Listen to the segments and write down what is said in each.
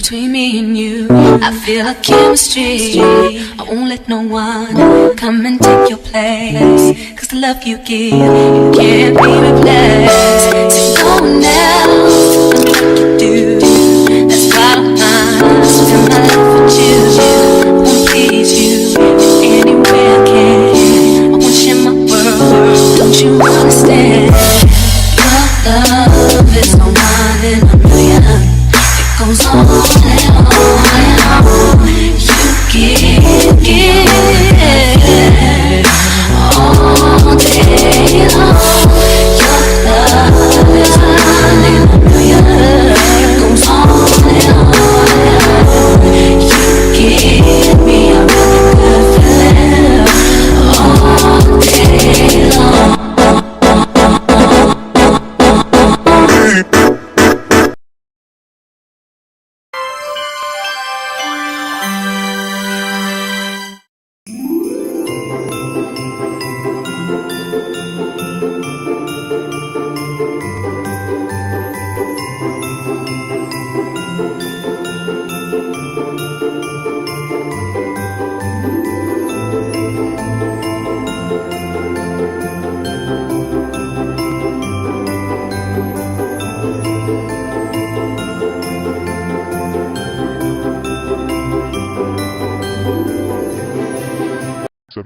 between me and you. I feel a chemistry. I won't let no one come and take your place. Cause the love you give, it can't be replaced. So no one else can like you do. That's why I spend my life with you. I won't please you in any way I can. I want you in my world, don't you understand? Your love is no one in a million. It goes on and on and on. You give all day long. Your love is one in a million. It goes on and on and on. You give me a really good feeling all day long.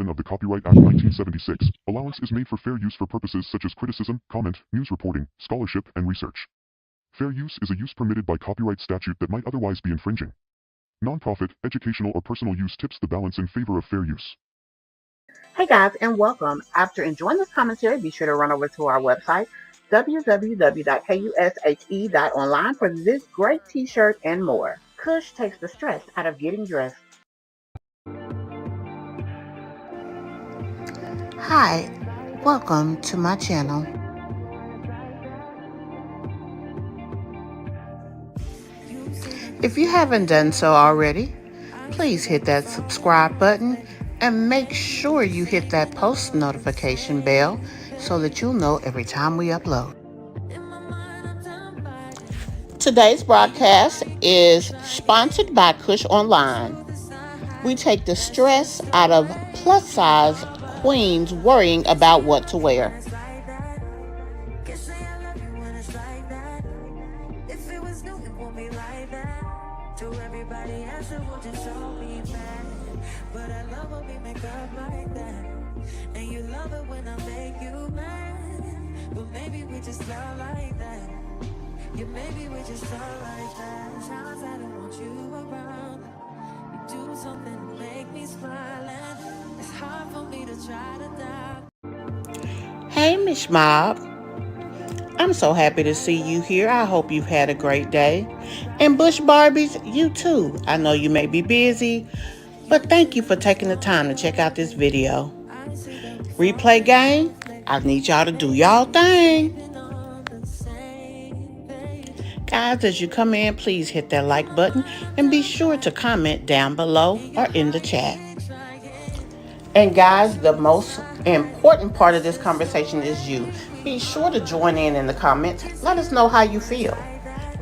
Of the Copyright Act 1976, allowance is made for fair use for purposes such as criticism, comment, news reporting, scholarship, and research. Fair use is a use permitted by copyright statute that might otherwise be infringing. Non-profit, educational, or personal use tips the balance in favor of fair use. Hey guys, and welcome. After enjoying this commentary, be sure to run over to our website, www.kushe.online, for this great t-shirt and more. Kush takes the stress out of getting dressed. Hi, welcome to my channel. If you haven't done so already, please hit that subscribe button and make sure you hit that post notification bell so that you'll know every time we upload. Today's broadcast is sponsored by Kush Online. We take the stress out of plus-size queens worrying about what to wear. Maybe we just love like that. Sometimes I don't want you around. You do something to make me smile, and it's hard for me to try to doubt. Hey, Miss Mob. I'm so happy to see you here. I hope you've had a great day. And Bush Barbies, you too. I know you may be busy, but thank you for taking the time to check out this video. Replay gang, I need y'all to do y'all thing. Guys, as you come in, please hit that like button and be sure to comment down below or in the chat. And guys, the most important part of this conversation is you. Be sure to join in the comments. Let us know how you feel.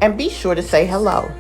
And be sure to say hello.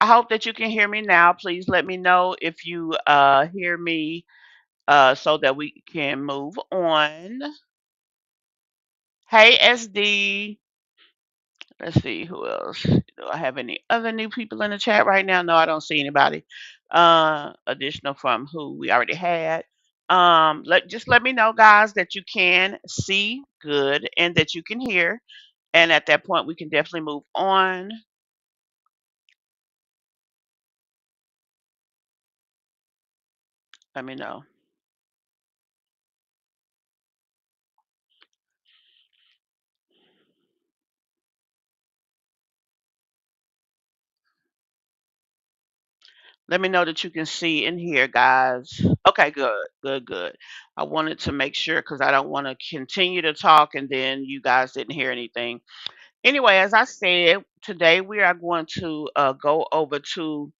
I hope that you can hear me now. Please let me know if you hear me so that we can move on. Hey, SD. Let's see who else. Do I have any other new people in the chat right now? No, I don't see anybody. Additional from who we already had. Let me know, guys, that you can see good and that you can hear. And at that point, we can definitely move on. Let me know. Let me know that you can see and hear, guys. Okay, good, good, good. I wanted to make sure because I don't want to continue to talk and then you guys didn't hear anything. Anyway, as I said, today we are going to go over to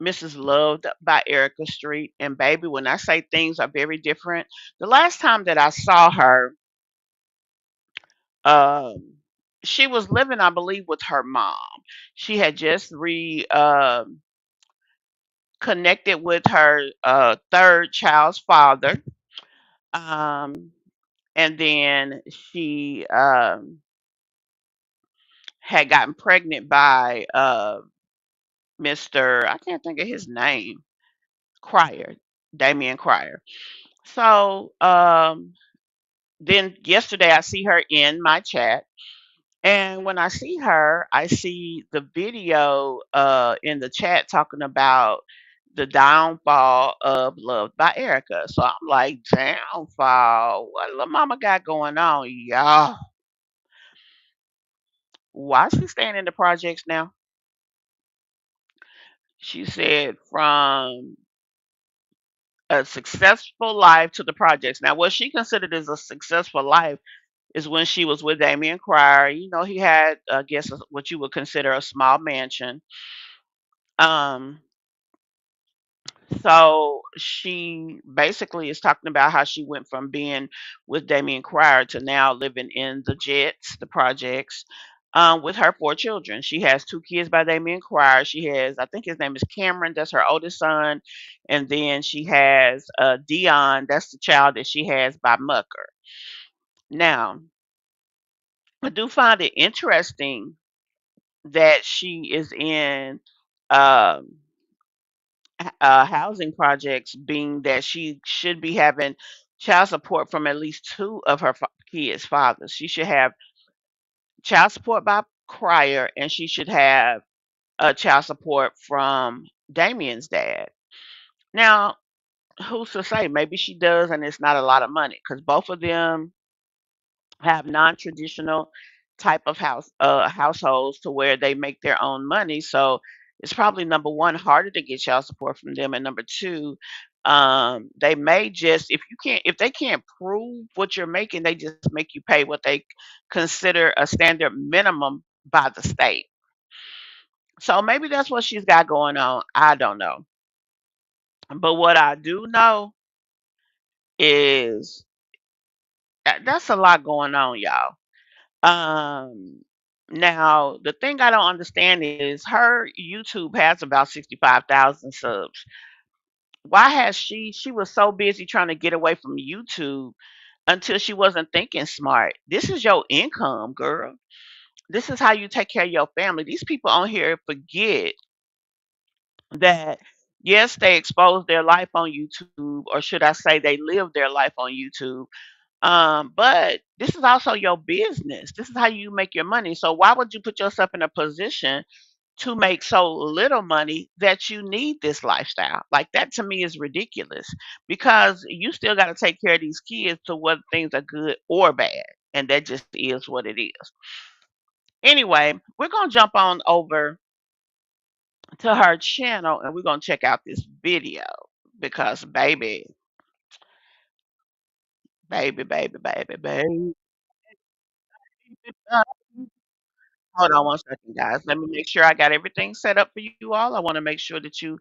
Mrs. Luv'd by Erica Street. And baby, when I say things are very different, the last time that I saw her, um, she was living, I believe, with her mom. She had just connected with her third child's father. Um, and then she had gotten pregnant by Mr. I can't think of his name, Cryer, Damien Cryer. So then yesterday I see her in my chat. And when I see her, I see the video in the chat talking about the downfall of Luv'd by Erica. So I'm like, downfall? What little mama got going on, y'all? Why is she staying in the projects now? She said from a successful life to the projects. Now, what she considered as a successful life is when she was with Damien Cryer. You know, he had, I guess, what you would consider a small mansion. Um, so she basically is talking about how she went from being with Damien Cryer to now living in the Jets, the projects, with her four children. She has two kids by Damien Cryer. She has, I think his name is Cameron, that's her oldest son, and then she has Dion, that's the child that she has by Mucker. Now, I do find it interesting that she is in um, housing projects, being that she should be having child support from at least two of her kids' fathers. She should have child support by Cryer, and she should have child support from Damien's dad. Now, who's to say? Maybe she does, and it's not a lot of money because both of them have non-traditional type of households to where they make their own money. So it's probably number one harder to get child support from them, and number two, they may just if they can't prove what you're making, they just make you pay what they consider a standard minimum by the state. So maybe that's what she's got going on. I don't know, but what I do know is that's a lot going on, y'all. Um, Now the thing I don't understand is her YouTube has about 65,000 subs. Why has she was so busy trying to get away from YouTube until she wasn't thinking smart. This is your income, girl. This is how you take care of your family. These people on here forget that yes, they expose their life on YouTube, or should I say they live their life on YouTube. But this is also your business. This is how you make your money. So why would you put yourself in a position to make so little money that you need this lifestyle? Like that to me is ridiculous because you still got to take care of these kids to whether things are good or bad. And that just is what it is. Anyway, we're going to jump on over to her channel and we're going to check out this video because baby. Hold on one second, guys. Let me make sure I got everything set up for you all. I want to make sure that you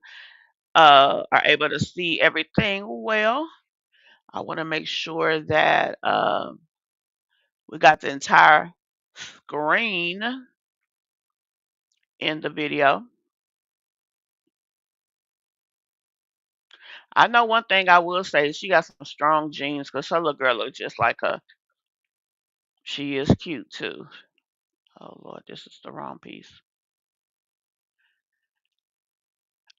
are able to see everything well. I want to make sure that we got the entire screen in the video. I know one thing I will say, she got some strong genes because her little girl looks just like her. She is cute too. Oh Lord, this is the wrong piece.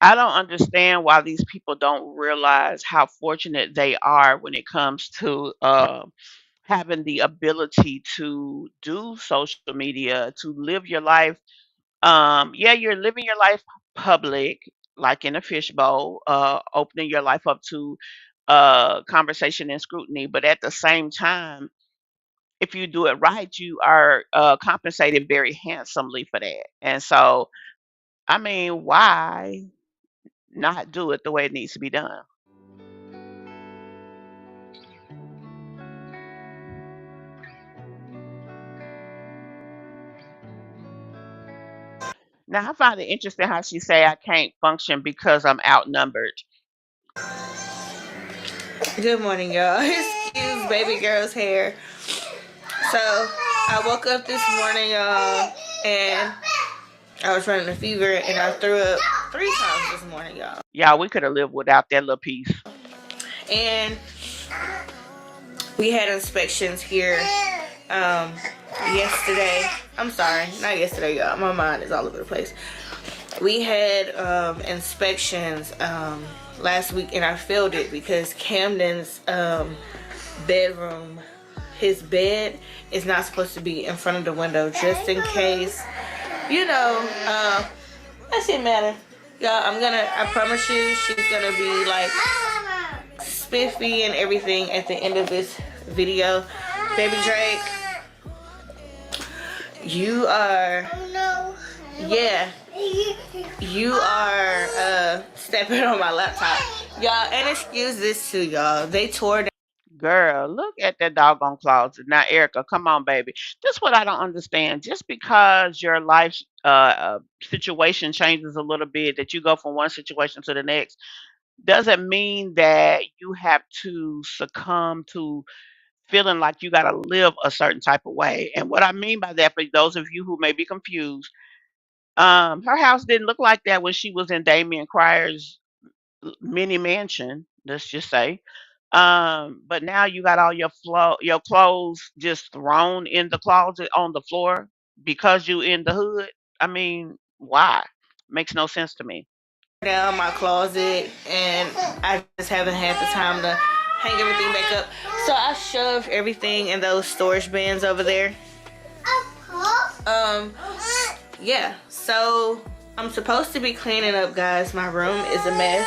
I don't understand why these people don't realize how fortunate they are when it comes to having the ability to do social media, to live your life. Yeah, you're living your life public, like in a fishbowl, opening your life up to conversation and scrutiny. But at the same time, if you do it right, you are compensated very handsomely for that. And so, I mean, why not do it the way it needs to be done? Now, I find it interesting how she say I can't function because I'm outnumbered. Good morning, y'all. Excuse baby girl's hair. So, I woke up this morning, y'all, and I was running a fever, and I threw up 3 times this morning, y'all. Yeah, we could have lived without that little piece. And we had inspections here yesterday. I'm sorry, not yesterday, y'all. My mind is all over the place. We had inspections last week, and I failed it because Camden's bedroom, his bed is not supposed to be in front of the window, just in case, that shit matter. Y'all, I promise you, she's gonna be like spiffy and everything at the end of this video. Baby Drake, you are, yeah, you are stepping on my laptop. Y'all, and excuse this too, y'all. They tore down. Girl, look at that doggone closet. Now, Erica, come on, baby. This is what I don't understand. Just because your life situation changes a little bit, that you go from one situation to the next, doesn't mean that you have to succumb to feeling like you got to live a certain type of way. And what I mean by that, for those of you who may be confused, her house didn't look like that when she was in Damien Cryer's mini mansion, let's just say. But now you got all your clothes just thrown in the closet on the floor because you in the hood. I mean, why? Makes no sense to me. Down my closet, and I just haven't had the time to hang everything back up. So I shoved everything in those storage bins over there. Yeah, so I'm supposed to be cleaning up, guys. My room is a mess.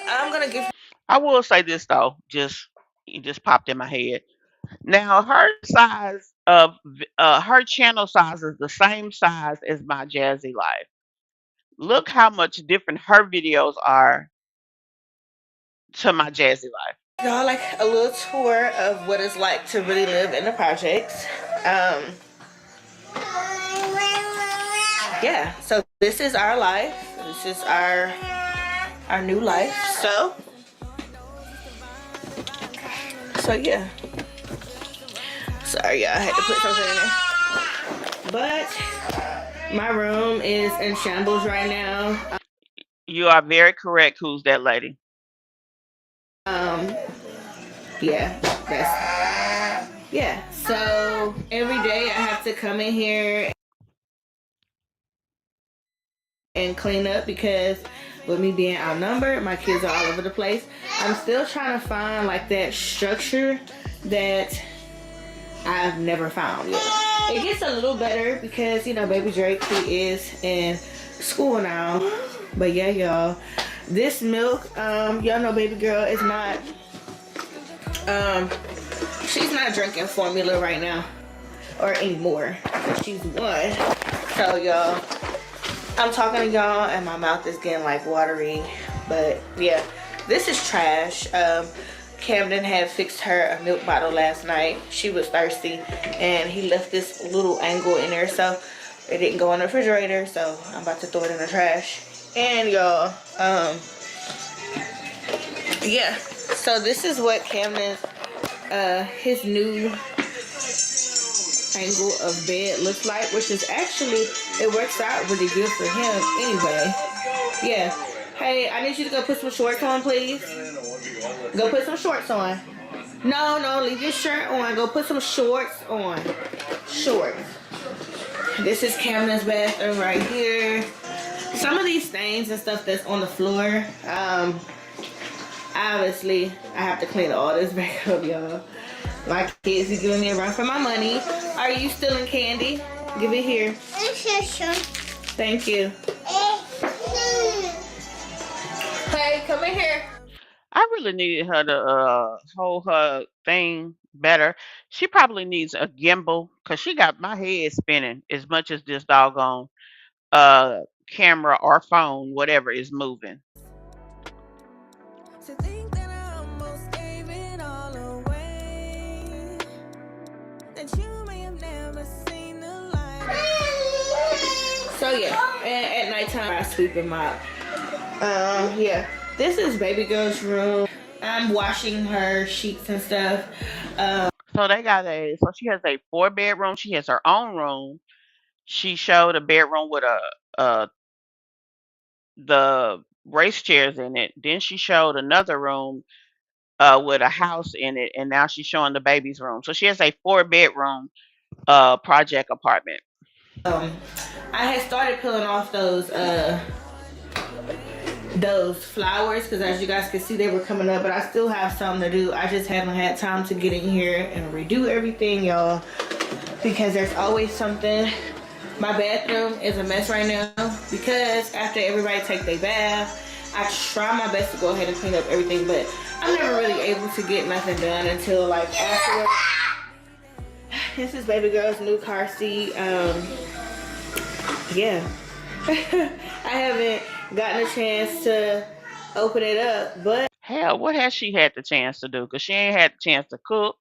I'm gonna give. I will say this though, it just popped in my head. Now her size of her channel size is the same size as my Jazzy Life. Look how much different her videos are to my Jazzy Life. Y'all, like a little tour of what it's like to really live in the projects. Yeah, so this is our life. This is our new life. So yeah. Sorry, y'all, I had to put something in there. But my room is in shambles right now. You are very correct. Who's that lady? Yeah, so every day I have to come in here and clean up because with me being outnumbered, my kids are all over the place. I'm still trying to find like that structure that I've never found yet. It gets a little better because, baby Drake, he is in school now. But yeah, y'all, this milk, y'all know baby girl is not, she's not drinking formula right now or anymore. She's 1. So y'all, I'm talking to y'all and my mouth is getting like watery. But yeah, this is trash. Camden had fixed her a milk bottle last night. She was thirsty and he left this little angle in there, so it didn't go in the refrigerator. So I'm about to throw it in the trash. And y'all, yeah, so this is what Camden's his new angle of bed looks like, which is actually, it works out really good for him anyway. Yeah, Hey, I need you to go put some shorts on, please. Go put some shorts on. No, leave your shirt on. Go put some shorts on. Shorts. This is Camden's bathroom right here. Some of these stains and stuff that's on the floor, obviously, I have to clean all this back up, y'all. My kids are giving me a run for my money. Are you stealing candy? Give it here. Thank you. Hey, come in here. I really needed her to hold her thing better. She probably needs a gimbal because she got my head spinning as much as this doggone uh camera or phone, whatever, is moving. To think that I almost gave it all away, that you may have never seen the light. So yeah, at nighttime I sweep and mop. Yeah, this is baby girl's room. I'm washing her sheets and stuff. So she has a 4-bedroom. She has her own room. She showed a bedroom with the race chairs in it. Then she showed another room with a house in it, and now she's showing the baby's room. So she has a 4-bedroom project apartment. I had started peeling off those flowers because as you guys can see they were coming up, but I still have some to do. I just haven't had time to get in here and redo everything, y'all, because there's always something. My bathroom is a mess right now because after everybody take their bath, I try my best to go ahead and clean up everything, but I'm never really able to get nothing done until like afterwards. This is baby girl's new car seat. Yeah. I haven't gotten a chance to open it up, but Hell, what has she had the chance to do? Because she ain't had the chance to cook,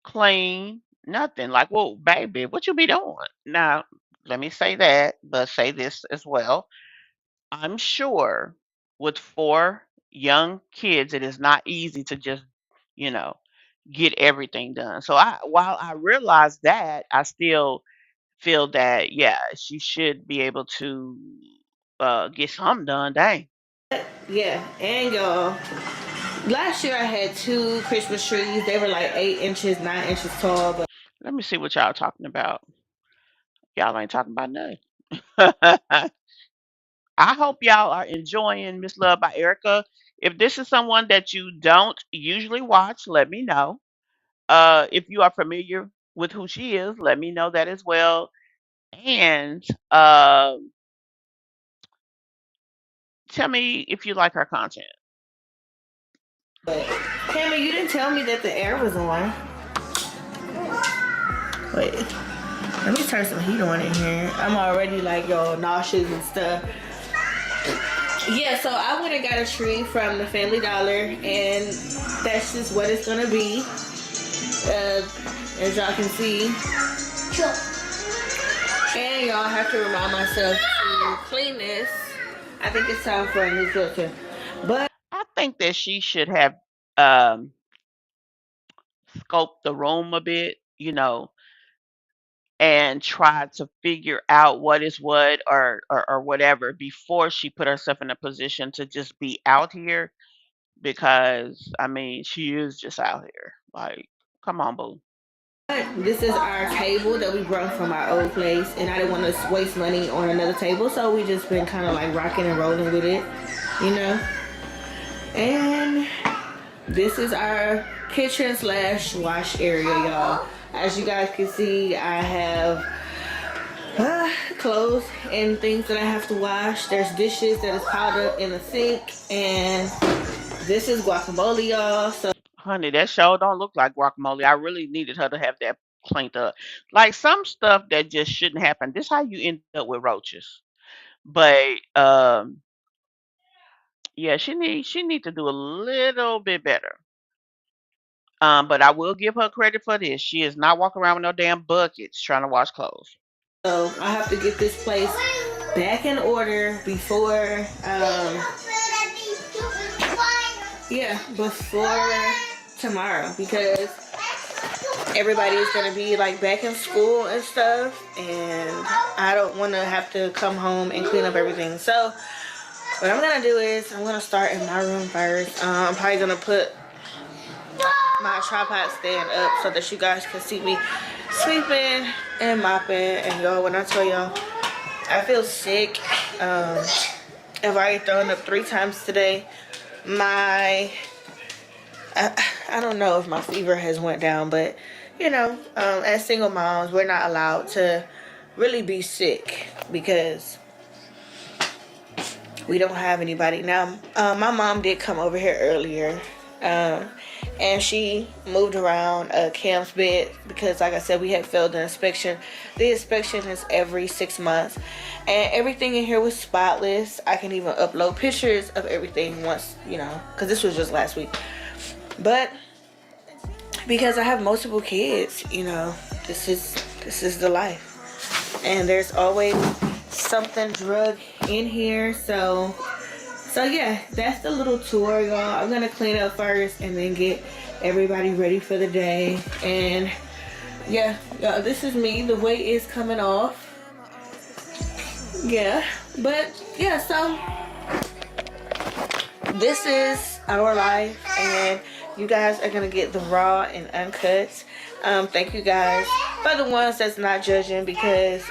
clean, nothing. Like, well, baby, what you be doing? Now, let me say that, but say this as well. I'm sure with 4 young kids, it is not easy to just, you know, get everything done. So while I realize that, I still feel that, yeah, she should be able to get something done. Dang. yeah, and y'all, last year I had 2 Christmas trees. They were like 8 inches, 9 inches tall, but Let me see what y'all talking about. Y'all ain't talking about nothing. I hope y'all are enjoying Miss Love by Erica. If this is someone that you don't usually watch, let me know. If you are familiar with who she is, let me know that as well. And tell me if you like her content. Cammy, you didn't tell me that the air was on. Wait, let me turn some heat on in here. I'm already like, y'all, nauseous and stuff. Yeah, so I went and got a tree from the Family Dollar, and that's just what it's gonna be. As y'all can see. And y'all have to remind myself to clean this. I think it's time for a new filter. But I think that she should have um, scoped the room a bit, and try to figure out what is what or whatever before she put herself in a position to just be out here because I mean she is just out here. Like, come on, boo. this is our table that we brought from our old place, and I didn't want to waste money on another table, so we just been kind of like rocking and rolling with it, you know. And this is our kitchen / wash area, y'all. As you guys can see, I have clothes and things that I have to wash. There's dishes that is piled up in the sink, and this is guacamole, y'all. So Honey, that show don't look like guacamole. I really needed her to have that cleaned up. Like some stuff that just shouldn't happen. This how you end up with roaches. But yeah, she need to do a little bit better. But I will give her credit for this. She is not walking around with no damn buckets trying to wash clothes. So I have to get this place back in order before, before tomorrow, because everybody is gonna be like back in school and stuff, and I don't want to have to come home and clean up everything. So What I'm gonna do is I'm gonna start in my room first. I'm probably gonna put my tripod stand up so that you guys can see me sweeping and mopping. And y'all, when I tell y'all I feel sick, I've already thrown up 3 times today. My I don't know if my fever has went down, but you know, as single moms, we're not allowed to really be sick because we don't have anybody. Now, my mom did come over here earlier, um, and she moved around Cam's bed because, like I said, we had failed an inspection. The inspection is every 6 months, and everything in here was spotless. I can even upload pictures of everything once, you know, because this was just last week. But because I have multiple kids, you know, this is the life, and there's always something drug in here. So yeah, that's the little tour, y'all. I'm gonna clean up first and then get everybody ready for the day. And yeah, y'all, this is me. The weight is coming off. Yeah, but yeah, so this is our life, and you guys are gonna get the raw and uncut. Thank you guys for the ones that's not judging, because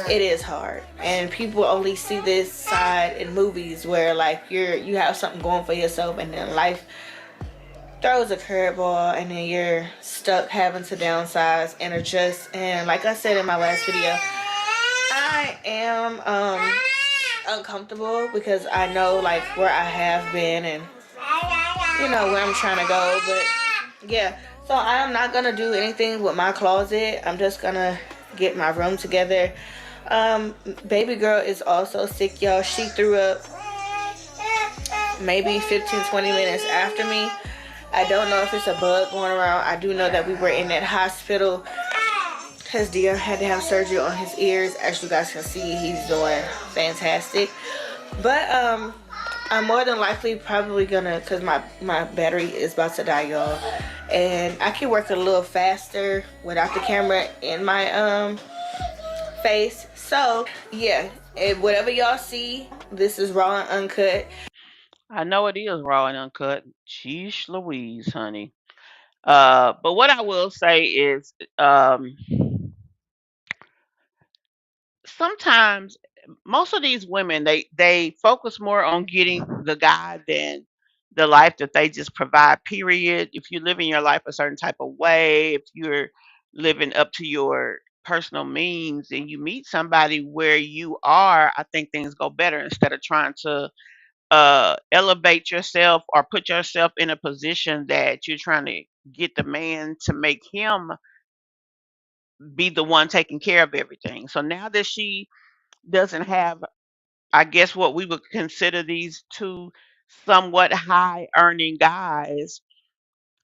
it is hard, and people only see this side in movies where like you have something going for yourself, and then life throws a curveball, and then you're stuck having to downsize and adjust. And like I said in my last video, I am uncomfortable because I know like where I have been and you know where I'm trying to go. But yeah, so I am not gonna do anything with my closet. I'm just gonna get my room together. Baby girl is also sick, y'all. She threw up maybe 15-20 minutes after me. I don't know if it's a bug going around. I do know that we were in that hospital because Dion had to have surgery on his ears. As you guys can see, he's doing fantastic. But I'm more than likely probably gonna, because my battery is about to die, y'all, and I can work a little faster without the camera in my face. So yeah, whatever y'all see, this is raw and uncut. I know it is raw and uncut. Sheesh Louise, honey. But what I will say is, sometimes most of these women they focus more on getting the guy than the life that they just provide. Period. If you're living your life a certain type of way, if you're living up to your personal means, and you meet somebody where you are, I think things go better instead of trying to elevate yourself or put yourself in a position that you're trying to get the man to make him be the one taking care of everything. So now that she doesn't have, I guess, what we would consider these two somewhat high earning guys,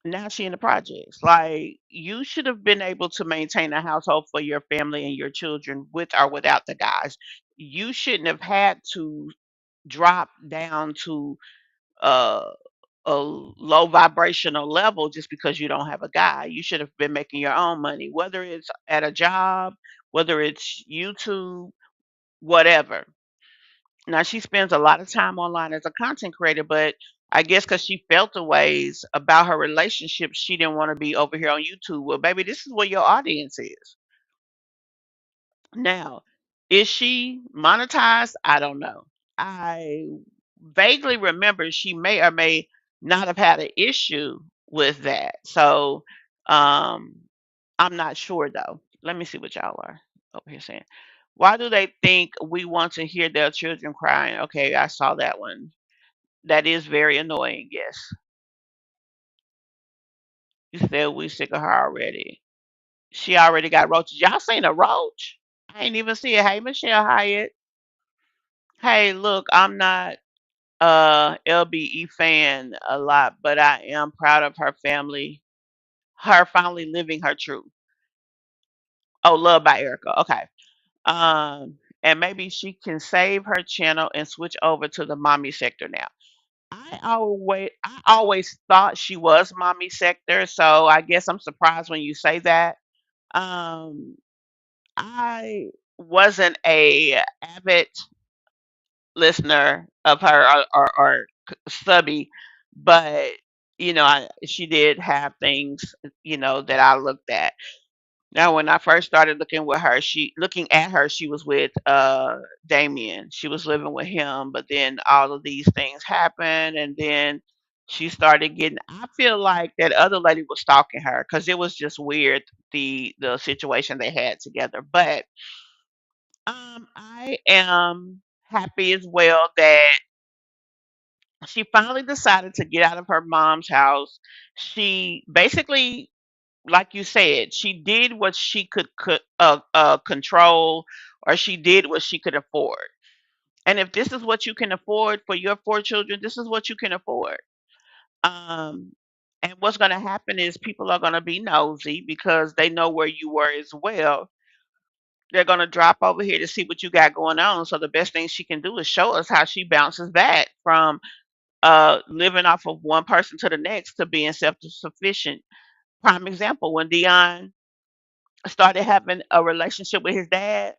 now she in the projects. Like, you should have been able to maintain a household for your family and your children with or without the guys. You shouldn't have had to drop down to uh a low vibrational level just because you don't have a guy. You should have been making your own money, whether it's at a job, whether it's YouTube, whatever. Now she spends a lot of time online as a content creator, but I guess because she felt the ways about her relationship, she didn't want to be over here on YouTube. Well, baby, this is where your audience is. Now, is she monetized? I don't know. I vaguely remember she may or may not have had an issue with that. So um, I'm not sure though. Let me see what y'all are over here saying. Why do they think we want to hear their children crying? Okay, I saw that one. That is very annoying. Yes. You said we sick of her already. She already got roaches. Y'all seen a roach? I ain't even see it. Hey, Michelle Hyatt. Hey, look, I'm not LBE fan a lot, but I am proud of her family. Her finally living her truth. Oh, Love by Erica. Okay. And maybe she can save her channel and switch over to the mommy sector now. I always thought she was mommy sector, so I guess I'm surprised when you say that. Um, I wasn't a avid listener of her or subby, but she did have things that I looked at. Now, when I first started looking at her, she was with Damien. She was living with him, but then all of these things happened, and then she started getting. I feel like that other lady was stalking her because it was just weird the situation they had together. But I am happy as well that she finally decided to get out of her mom's house. She basically, like you said, she did what she could control, or she did what she could afford. And if this is what you can afford for your four children, this is what you can afford. Um, and what's going to happen is people are going to be nosy because they know where you were as well. They're going to drop over here to see what you got going on. So the best thing she can do is show us how she bounces back from living off of one person to the next to being self-sufficient. Prime example, when Dion started having a relationship with his dad,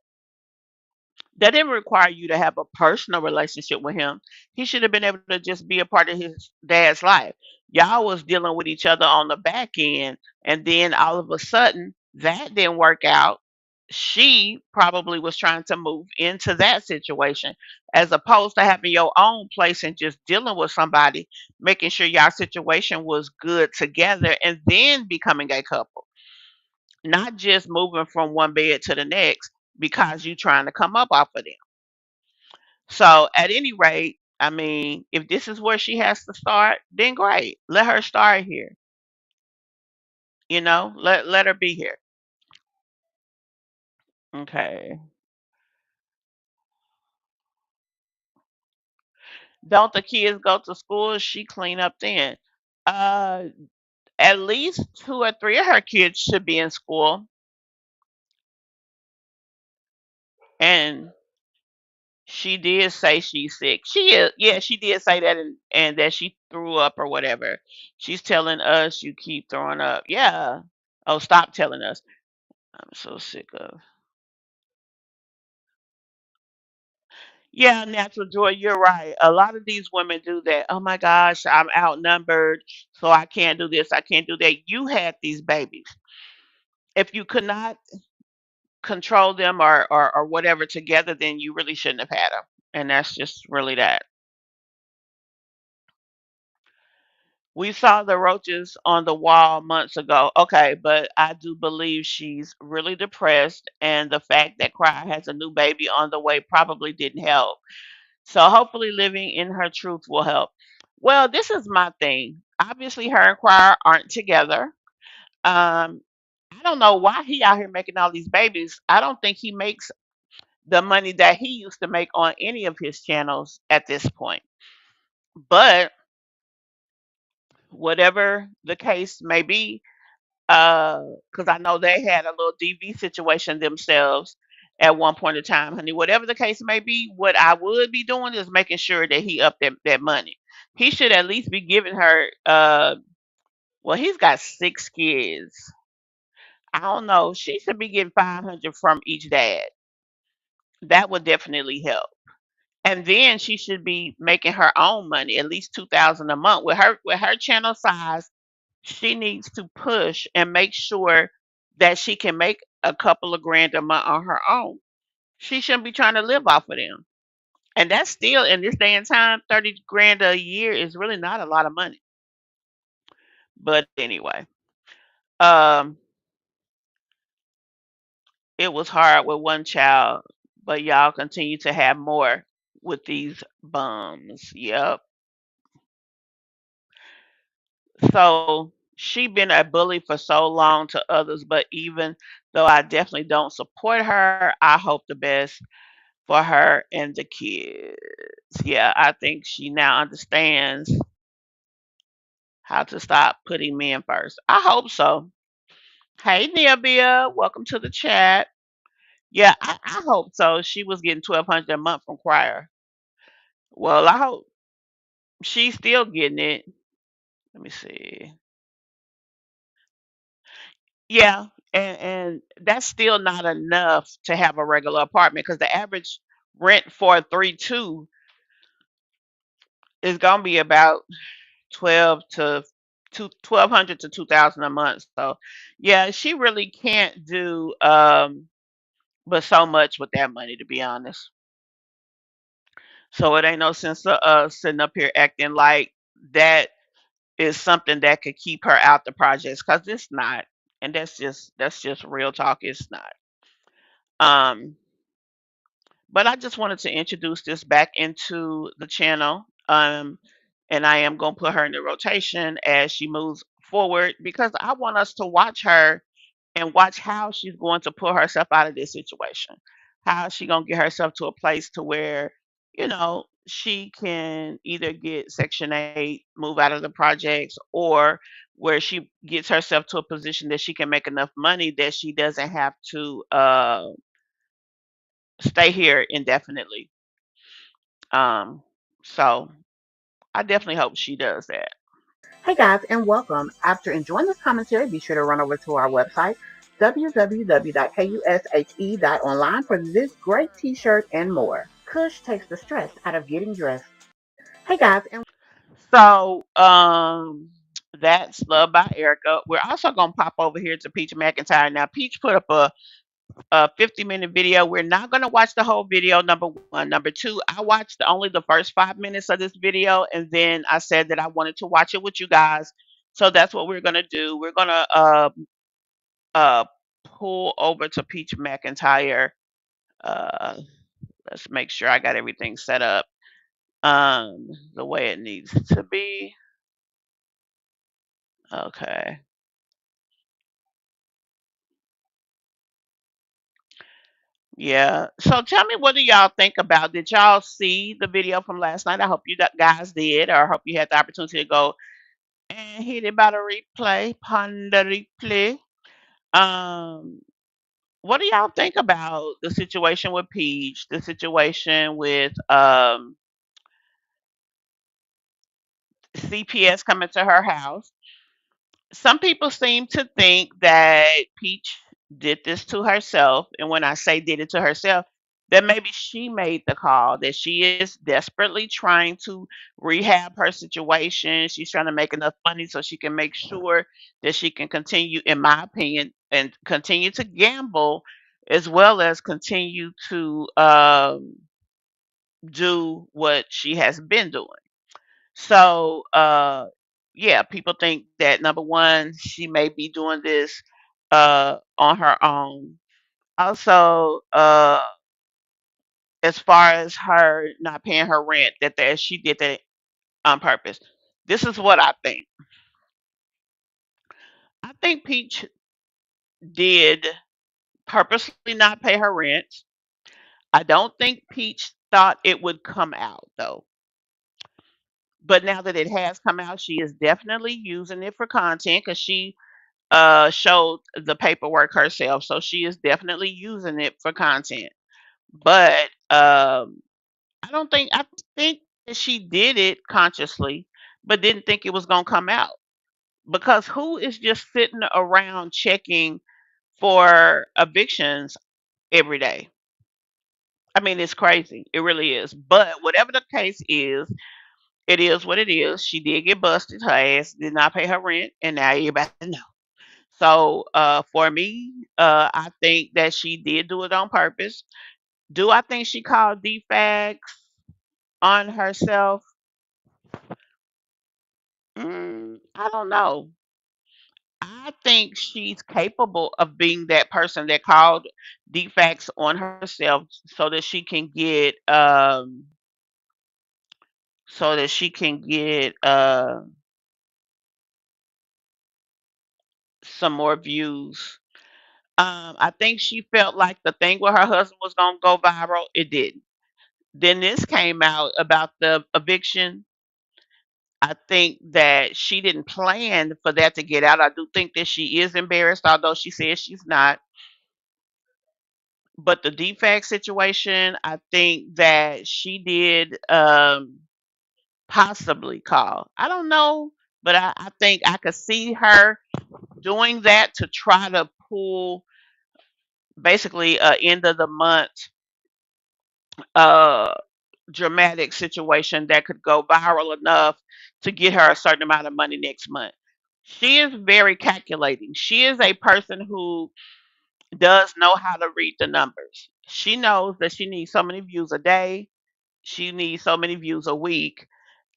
that didn't require you to have a personal relationship with him. He should have been able to just be a part of his dad's life. Y'all was dealing with each other on the back end, and then all of a sudden that didn't work out. She probably was trying to move into that situation as opposed to having your own place and just dealing with somebody, making sure y'all situation was good together and then becoming a couple, not just moving from one bed to the next because you trying to come up off of them. So at any rate, I mean, if this is where she has to start, then great. Let her start here. Let her be here. Okay. Don't the kids go to school? She clean up then. Uh, at least two or three of her kids should be in school, and she did say she's sick. She is, yeah, she did say that, and that she threw up or whatever. She's telling us you keep throwing up. Yeah. Oh, stop telling us. I'm so sick of. Yeah, natural joy, you're right. A lot of these women do that. Oh my gosh, I'm outnumbered, so I can't do this, I can't do that. You had these babies. If you could not control them or whatever together, then you really shouldn't have had them. And that's just really that. We saw the roaches on the wall months ago. Okay, but I do believe she's really depressed, and the fact that Cry has a new baby on the way probably didn't help. So hopefully living in her truth will help. Well, this is my thing. Obviously, her and Cry aren't together. Um, I don't know why he out here making all these babies. I don't think he makes the money that he used to make on any of his channels at this point. But whatever the case may be, because I know they had a little DV situation themselves at one point in time, honey. Whatever the case may be, what I would be doing is making sure that he upped that money. He should at least be giving her. Well, he's got 6 kids. I don't know. She should be getting 500 from each dad. That would definitely help. And then she should be making her own money, at least 2,000 a month. With her channel size, she needs to push and make sure that she can make a couple of grand a month on her own. She shouldn't be trying to live off of them. And that's still in this day and time, 30 grand a year is really not a lot of money. But anyway, um, it was hard with one child, but y'all continue to have more with these bums. Yep. So she been a bully for so long to others, but even though I definitely don't support her, I hope the best for her and the kids. Yeah, I think she now understands how to stop putting men first. I hope so. Hey, Nibia, welcome to the chat. Yeah, I hope so. She was getting 1,200 a month from Crier. Well, I hope she's still getting it. Let me see. Yeah, and that's still not enough to have a regular apartment because the average rent for a 3-2 It's gonna be about 1200 to 2000 a month. So yeah, she really can't do but so much with that money, to be honest. So it ain't no sense of sitting up here acting like that is something that could keep her out the projects, because it's not. And that's just real talk. It's not. Um, but I just wanted to introduce this back into the channel. And I am gonna put her in the rotation as she moves forward, because I want us to watch her and watch how she's going to pull herself out of this situation. How is she gonna get herself to a place to where, she can either get Section 8, move out of the projects, or where she gets herself to a position that she can make enough money that she doesn't have to stay here indefinitely. Um, so I definitely hope she does that. Hey guys, and welcome. After enjoying this commentary, be sure to run over to our website, www.kushe.online, for this great t-shirt and more. Kush takes the stress out of getting dressed. Hey guys, and So that's Love by Erica. We're also gonna pop over here to Peach McIntyre. Now Peach put up a 50-minute video. We're not gonna watch the whole video, number one. Number two, I watched only the first 5 minutes of this video, and then I said that I wanted to watch it with you guys. So that's what we're gonna do. We're gonna uh pull over to Peach McIntyre. Uh let's make sure I got everything set up the way it needs to be. Okay. Yeah. So tell me, what do y'all think about? Did y'all see the video from last night? I hope you guys did, or I hope you had the opportunity to go and hit it by the replay, ponder replay. Um, what do y'all think about the situation with Peach, the situation with CPS coming to her house? Some people seem to think that Peach did this to herself. And when I say did it to herself, that maybe she made the call, that she is desperately trying to rehab her situation. She's trying to make enough money so she can make sure that she can continue, in my opinion, and continue to gamble, as well as continue to do what she has been doing. So, yeah, people think that, number one, she may be doing this on her own. Also, as far as her not paying her rent, that she did that on purpose. This is what I think. I think Peach did purposely not pay her rent. I don't think Peach thought it would come out though. But now that it has come out, she is definitely using it for content, because she showed the paperwork herself. So she is definitely using it for content. But I think that she did it consciously, but didn't think it was gonna come out. Because who is just sitting around checking for evictions every day? I mean, it's crazy. It really is. But whatever the case is, it is what it is. She did get busted. Her ass did not pay her rent, and now everybody knows. So for me, I think that she did do it on purpose. Do I think she called defects on herself? I don't know. I think she's capable of being that person that called defects on herself so that she can get some more views. I think she felt like the thing with her husband was gonna go viral. It didn't. Then this came out about the eviction. I think that she didn't plan for that to get out. I do think that she is embarrassed, although she says she's not. But the defect situation, I think that she did possibly call. I don't know, but I think I could see her doing that to try to pull basically end of the month uh dramatic situation that could go viral enough to get her a certain amount of money next month. She is very calculating. She is a person who does know how to read the numbers. She knows that she needs so many views a day, she needs so many views a week,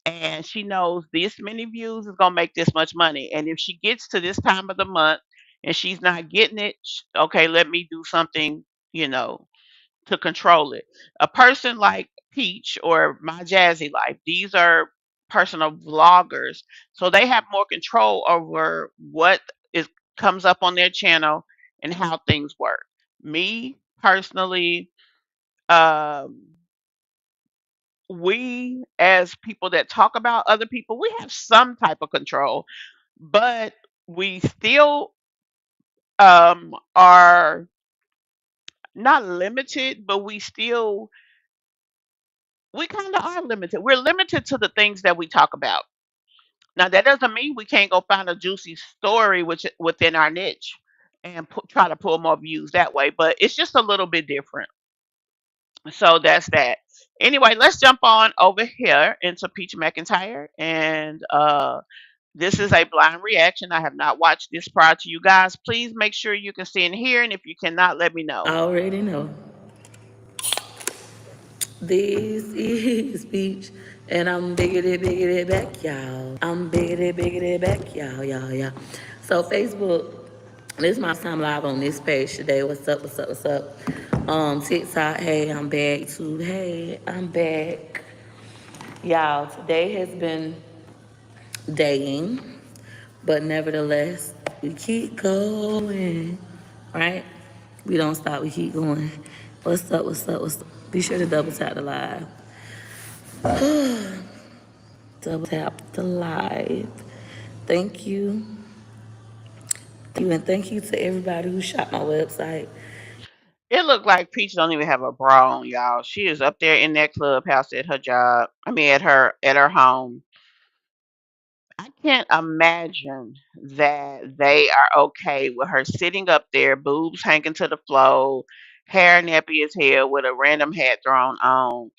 and she knows this many views is gonna make this much money. And if she gets to this time of the month and she's not getting it, okay, let me do something, you know, to control it. A person like Peach or My Jazzy Life, these are personal vloggers, so they have more control over what is comes up on their channel and how things work. Me personally, um, we as people that talk about other people, we have some type of control, but we still are not limited, but we kind of are limited. We're limited to the things that we talk about. Now, that doesn't mean we can't go find a juicy story within our niche and try to pull more views that way, but it's just a little bit different. So that's that. Anyway, let's jump on over here into Peach McIntyre. And this is a blind reaction. I have not watched this prior to you guys. Please make sure you can see and hear. And if you cannot, let me know. I already know. This is Peach, and I'm biggity back, y'all. I'm biggity back, y'all. So Facebook, this is my first time live on this page today. What's up? TikTok, hey, I'm back. YouTube, hey, I'm back. Y'all, today has been daying, but nevertheless, we keep going, right? We don't stop, we keep going. What's up? Be sure to double tap the live. Double tap the live. Thank you. And thank you to everybody who shot my website. It looked like Peach don't even have a bra on, y'all. She is up there in that clubhouse at her job. I mean, at her home. I can't imagine that they are okay with her sitting up there, boobs hanging to the floor, hair nappy as hell with a random hat thrown on,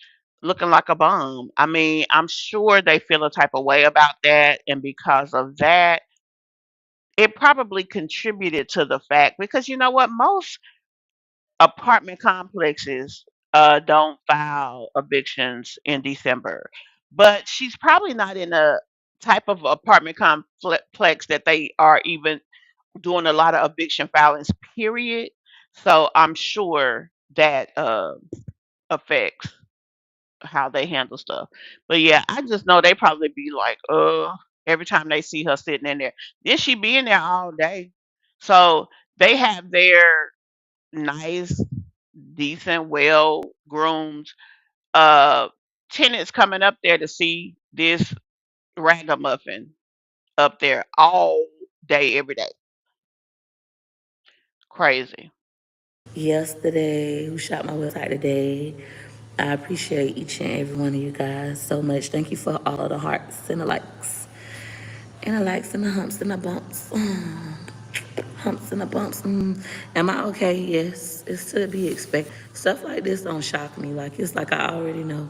looking like a bum. I mean, I'm sure they feel a type of way about that, and because of that, it probably contributed to the fact because you know what? Most apartment complexes don't file evictions in December, but she's probably not in a type of apartment complex that they are even doing a lot of eviction filings, period. So I'm sure that affects how they handle stuff. But yeah, I just know they probably be like, every time they see her sitting in there. Then she be in there all day. So they have their nice, decent, well groomed uh tenants coming up there to see this ragamuffin up there all day, every day. Crazy. Yesterday, who shot my website today. I appreciate each and every one of you guys so much. Thank you for all of the hearts and the likes. And the likes and the humps and the bumps. Humps and the bumps. Am I okay? Yes. It's to be expected. Stuff like this don't shock me. Like, it's like I already know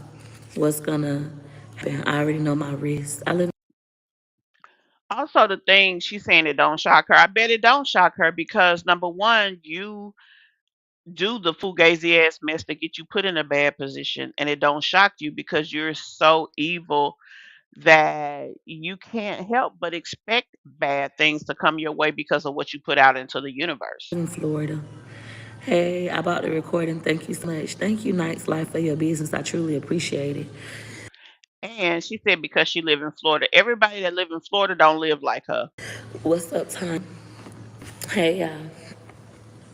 what's gonna happen. I already know my risk. I live. Also, the thing she's saying it don't shock her. I bet it don't shock her because number one, you do the fugazi ass mess to get you put in a bad position, and it don't shock you because you're so evil that you can't help but expect bad things to come your way because of what you put out into the universe. In Florida. Hey, I bought the recording. Thank you so much. Thank you, Night's Life, for your business. I truly appreciate it. And she said because she live in Florida, everybody that live in Florida don't live like her. What's up, time? Hey, y'all.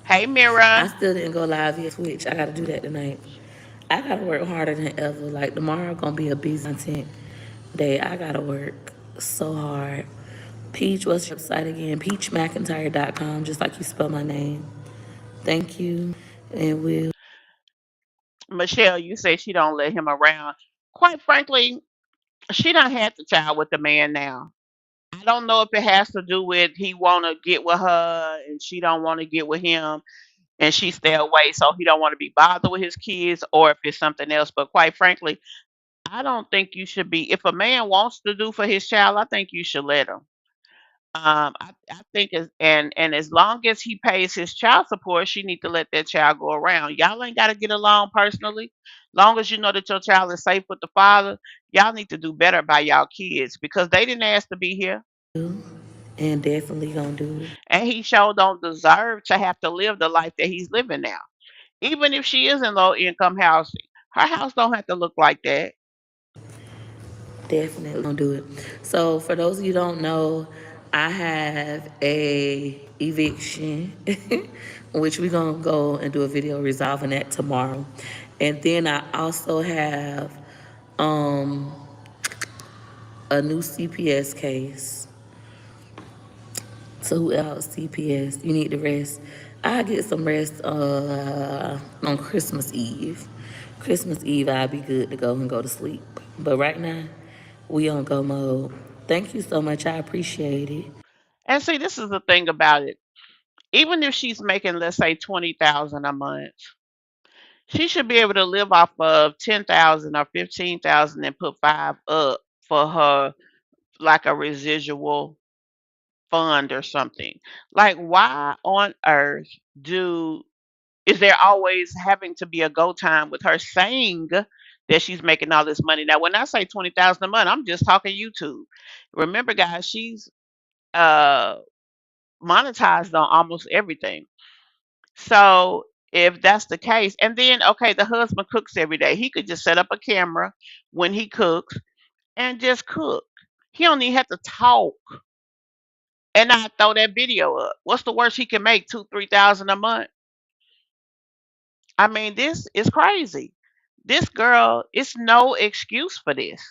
Hey, I Mira. still didn't go live via Twitch. I gotta do that tonight. I gotta work harder than ever. Like, tomorrow gonna be a busy content day. I gotta work so hard. Peach, what's your website again? PeachMcIntyre.com, just like you spell my name. Thank you. And we'll. Michelle, you say she don't let him around. Quite frankly, she done had the child with the man now. I don't know if it has to do with he want to get with her and she don't want to get with him. and she stay away so he don't want to be bothered with his kids or if it's something else. But quite frankly, I don't think you should be. If a man wants to do for his child, I think you should let him. I think and as long as he pays his child support, she need to let that child go around. Y'all ain't got to get along personally. Long as you know that your child is safe with the father, y'all need to do better by y'all kids because they didn't ask to be here, And definitely gonna do it. and he sure don't deserve to have to live the life that he's living now. Even if she is in low income housing, her house don't have to look like that. Definitely gonna do it. So for those of you who don't know, I have a eviction, which we're gonna go and do a video resolving that tomorrow. And then I also have um a new CPS case. So who else? CPS. You need to rest. I get some rest on Christmas Eve. Christmas Eve, I'll be good to go and go to sleep. But right now, we on go mode. Thank you so much. I appreciate it. And see, this is the thing about it. Even if she's making, let's say, 20,000 a month, she should be able to live off of 10,000 or 15,000 and put five up for her, like a residual fund or something. Like, why on earth do is there always having to be a go time with her saying that she's making all this money? Now, when I say 20,000 a month, I'm just talking YouTube. Remember, guys, she's uh monetized on almost everything. So if that's the case, and then okay, the husband cooks every day. He could just set up a camera when he cooks and just cook. He don't even have to talk and not throw that video up. What's the worst he can make? 2, 3 thousand a month. I mean, this is crazy. This girl, it's no excuse for this.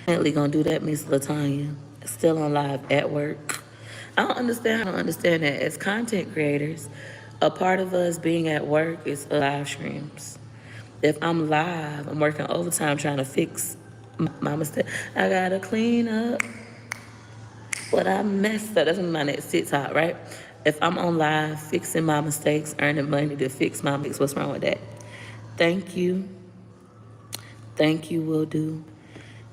Definitely gonna do that, Miss Latanya. Still on live at work. I don't understand that. As content creators, a part of us being at work is live streams. If I'm live, I'm working overtime trying to fix my mistake. I gotta clean up what I messed up. That's my next TikTok, right? If I'm on live fixing my mistakes, earning money to fix my mistakes, what's wrong with that? Thank you. Thank you, will do.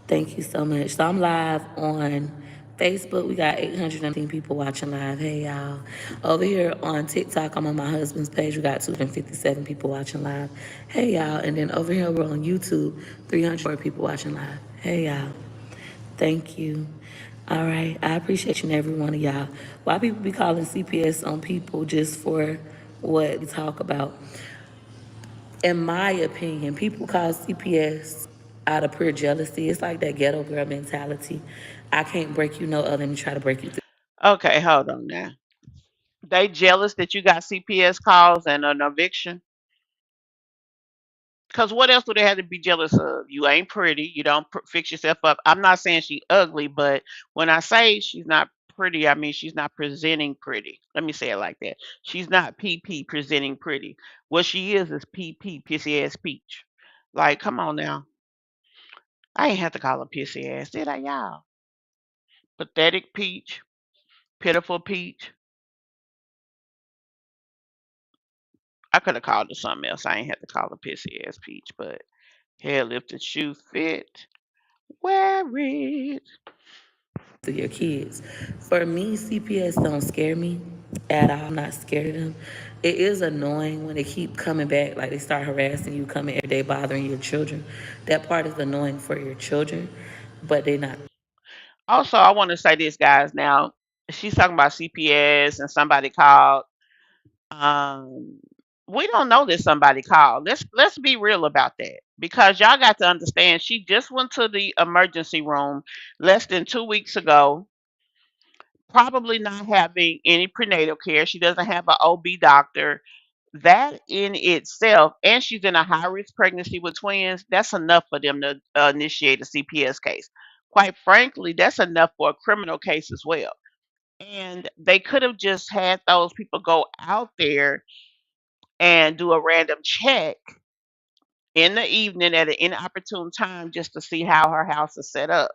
Thank you so much. So I'm live on Facebook. We got 815 people watching live. Hey, y'all. Over here on TikTok, I'm on my husband's page. We got 257 people watching live. Hey, y'all. And then over here, we're on YouTube, 304 people watching live. Hey, y'all. Thank you. All right. I appreciate each and every one of y'all. Why people be calling CPS on people just for what we talk about? In my opinion, people call CPS out of pure jealousy. It's like that ghetto girl mentality. I can't break you no other than try to break you through. Okay, hold on now. They jealous that you got CPS calls and an eviction? Because what else do they have to be jealous of? You ain't pretty. You don't fix yourself up. I'm not saying she ugly, but when I say she's not pretty, I mean she's not presenting pretty. Let me say it like that. She's not PP presenting pretty. What she is PP, pissy ass peach. Like, come on now. I ain't have to call her pissy ass, did I, y'all? Pathetic peach, pitiful peach. I could have called her something else. I ain't had to call her pissy ass peach, but hell, if the shoe fit, wear it. Your kids. For me, CPS don't scare me at all. I'm not scared of them. It is annoying when they keep coming back, like they start harassing you, coming every day, bothering your children. That part is annoying for your children, but they're not. Also, I want to say this, guys. Now, she's talking about CPS and somebody called. Um, we don't know that somebody called. Let's be real about that because y'all got to understand. She just went to the emergency room less than 2 weeks ago, probably not having any prenatal care. She doesn't have an OB doctor. That in itself, and she's in a high risk pregnancy with twins, that's enough for them to initiate a CPS case. Quite frankly, that's enough for a criminal case as well. And they could have just had those people go out there and do a random check in the evening at an inopportune time just to see how her house is set up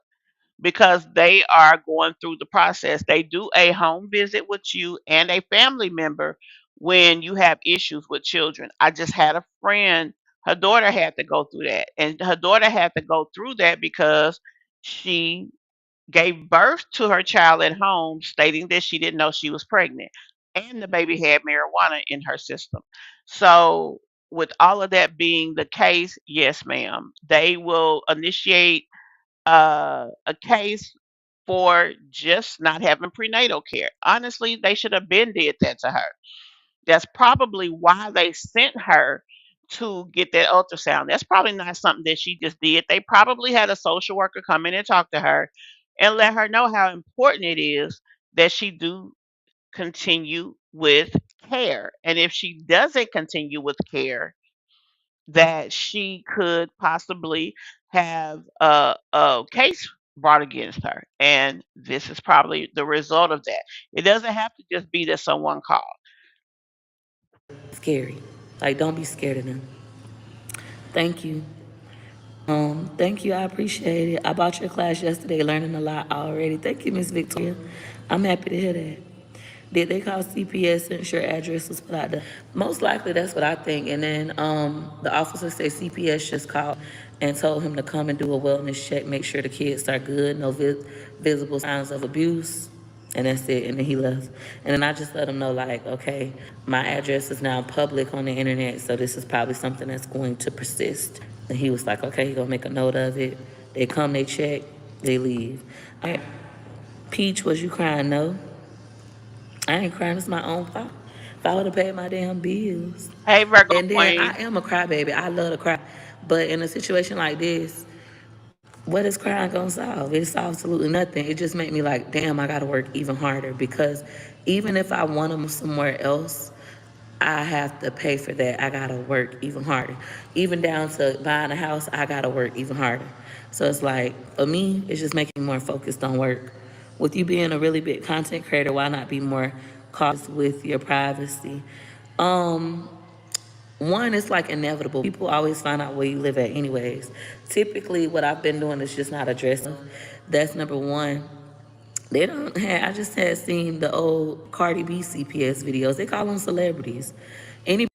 because they are going through the process. They do a home visit with you and a family member when you have issues with children. I just had a friend, her daughter had to go through that. And her daughter had to go through that because she gave birth to her child at home, stating that she didn't know she was pregnant. And the baby had marijuana in her system. So, with all of that being the case, yes, ma'am, they will initiate a case for just not having prenatal care. Honestly, they should have been did that to her. That's probably why they sent her to get that ultrasound. That's probably not something that she just did. They probably had a social worker come in and talk to her and let her know how important it is that she do continue with care. And if she doesn't continue with care, that she could possibly have a case brought against her. And this is probably the result of that. It doesn't have to just be that someone called. Scary. Like, don't be scared of them. Thank you. Thank you. I appreciate it. I bought your class yesterday, learning a lot already. Thank you, Miss Victoria. I'm happy to hear that. Did they call CPS since your address was put out there? Most likely, that's what I think. And then the officer said CPS just called and told him to come and do a wellness check, make sure the kids are good, no visible signs of abuse. And that's it. And then he left. And then I just let him know, like, okay, my address is now public on the internet, so this is probably something that's going to persist. And he was like, okay, he gonna make a note of it. They come, they check, they leave. All right. Peach, was you crying? No. I ain't crying. It's my own fault. If I would have paid my damn bills. Hey, Virgo And then Queen. I am a crybaby. I love to cry. But in a situation like this, what is crying gonna solve? It solves absolutely nothing. It just made me like, damn, I gotta work even harder because even if I want them somewhere else, I have to pay for that. I gotta work even harder. Even down to buying a house, I gotta work even harder. So it's like, for me, it's just making me more focused on work. With you being a really big content creator, why not be more cautious with your privacy? Um, One, it's like inevitable. People always find out where you live at anyways. Typically, what I've been doing is just not addressing. That's number one. They don't have, I just had seen the old Cardi B CPS videos. They call them celebrities. Any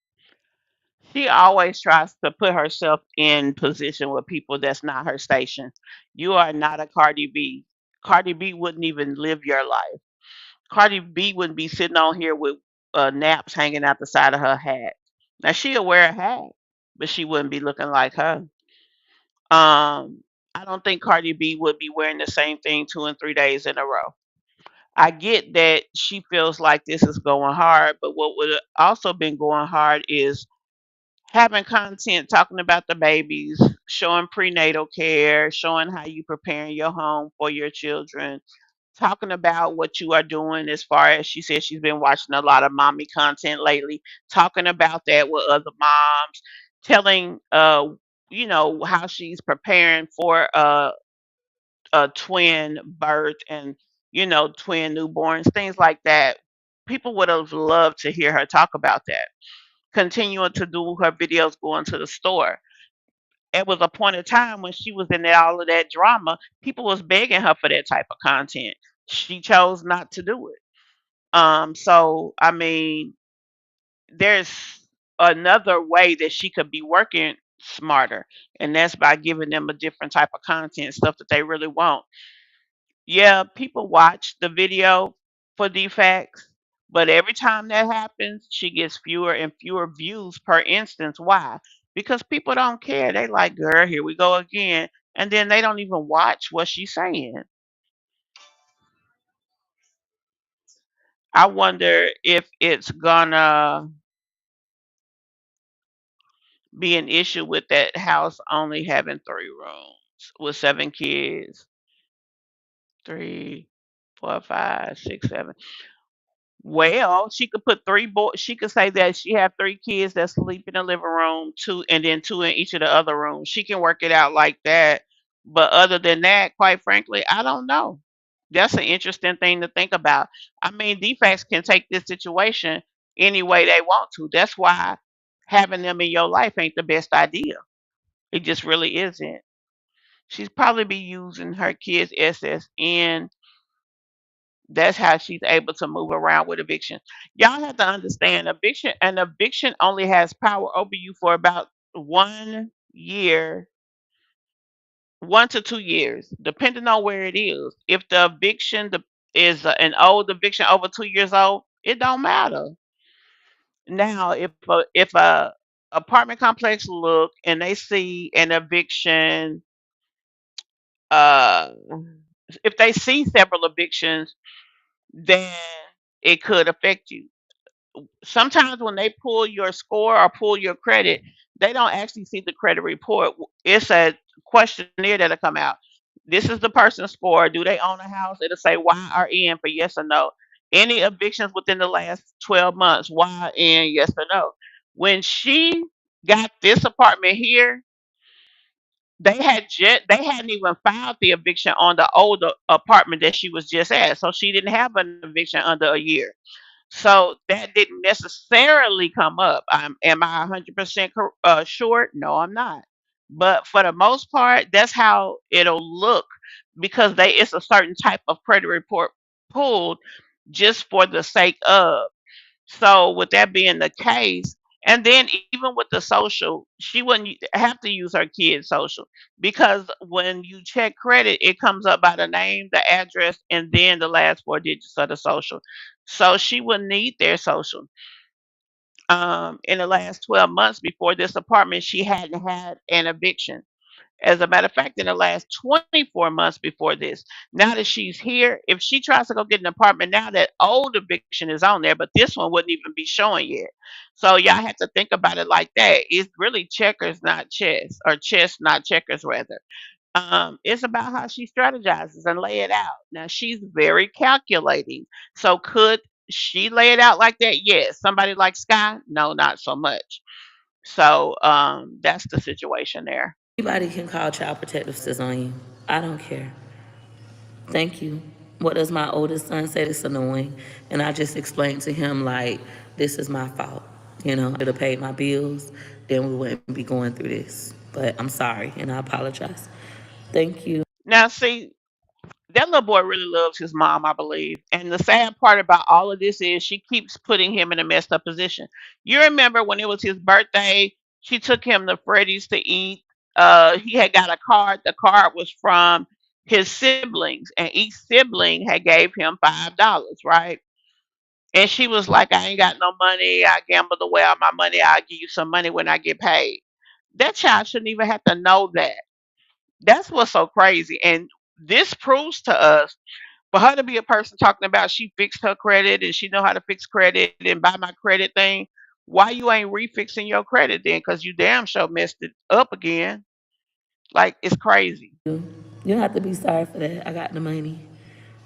She always tries to put herself in position with people that's not her station. You are not a Cardi B. Cardi B wouldn't even live your life. Cardi B wouldn't be sitting on here with naps hanging out the side of her hat. Now she'll wear a hat, but she wouldn't be looking like her. I don't think Cardi B would be wearing the same thing 2 and 3 days in a row. I get that she feels like this is going hard, but what would have also been going hard is having content talking about the babies, showing prenatal care, showing how you preparing your home for your children, talking about what you are doing as far as she says she's been watching a lot of mommy content lately, talking about that with other moms, telling how she's preparing for a twin birth and twin newborns, things like that. People would have loved to hear her talk about that. Continuing to do her videos going to the store. It was a point of time when she was in all of that drama, people was begging her for that type of content. She chose not to do it. So I mean, there's another way that she could be working smarter, and that's by giving them a different type of content, stuff that they really want. Yeah, people watch the video for defects, but every time that happens, she gets fewer and fewer views per instance. Why? Because people don't care. They like, girl, here we go again. And then they don't even watch what she's saying. I wonder if it's gonna be an issue with that house only having 3 rooms with 7 kids. Three, four, five, six, seven. Well, she could put 3 boys. She could say that she have 3 kids that sleep in the living room, two, and then 2 in each of the other rooms. She can work it out like that. But other than that, quite frankly, I don't know. That's an interesting thing to think about. I mean, defects can take this situation any way they want to. That's why having them in your life ain't the best idea. It just really isn't. She's probably be using her kids' SSN That's how she's able to move around with eviction. Y'all have to understand an eviction only has power over you for about 1 year, 1 to 2 years, depending on where it is. If the eviction is an old eviction over 2 years old, it don't matter. Now, if a apartment complex look and they see an eviction, uh, if they see several evictions, then it could affect you. Sometimes when they pull your score or pull your credit, they don't actually see the credit report. It's a questionnaire that'll come out. This is the person's score. Do they own a house? It'll say Y or N for yes or no. Any evictions within the last 12 months, Y, N, yes or no. When she got this apartment here, they hadn't even filed the eviction on the older apartment that she was just at. So she didn't have an eviction under a year. So that didn't necessarily come up. Am I 100% sure? No, I'm not. But for the most part, that's how it'll look because it's a certain type of credit report pulled just for the sake of. So with that being the case, and then even with the social, she wouldn't have to use her kid's social because when you check credit, it comes up by the name, the address, and then the last 4 digits of the social. So she wouldn't need their social. In the last 12 months before this apartment, she hadn't had an eviction. As a matter of fact, in the last 24 months before this, now that she's here, if she tries to go get an apartment now, that old eviction is on there, but this one wouldn't even be showing yet. So y'all have to think about it like that. It's really checkers, not chess, or chess, not checkers, rather. It's about how she strategizes and lay it out. Now she's very calculating. So could she lay it out like that? Yes. Somebody like Sky? No, not so much. So that's the situation there. Anybody can call Child Protective Services on you. I don't care. Thank you. What does my oldest son say? It's annoying. And I just explained to him, like, this is my fault. I should have paid my bills, then we wouldn't be going through this. But I'm sorry, and I apologize. Thank you. Now, see, that little boy really loves his mom, I believe. And the sad part about all of this is she keeps putting him in a messed up position. You remember when it was his birthday, she took him to Freddy's to eat. He had got a card. The card was from his siblings, and each sibling had gave him $5, right? And she was like, I ain't got no money. I gambled away all my money. I'll give you some money when I get paid. That child shouldn't even have to know that. That's what's so crazy. And this proves to us for her to be a person talking about she fixed her credit and she know how to fix credit and buy my credit thing. Why you ain't refixing your credit then? Because you damn sure messed it up again. Like it's crazy. You don't have to be sorry for that. I got the money.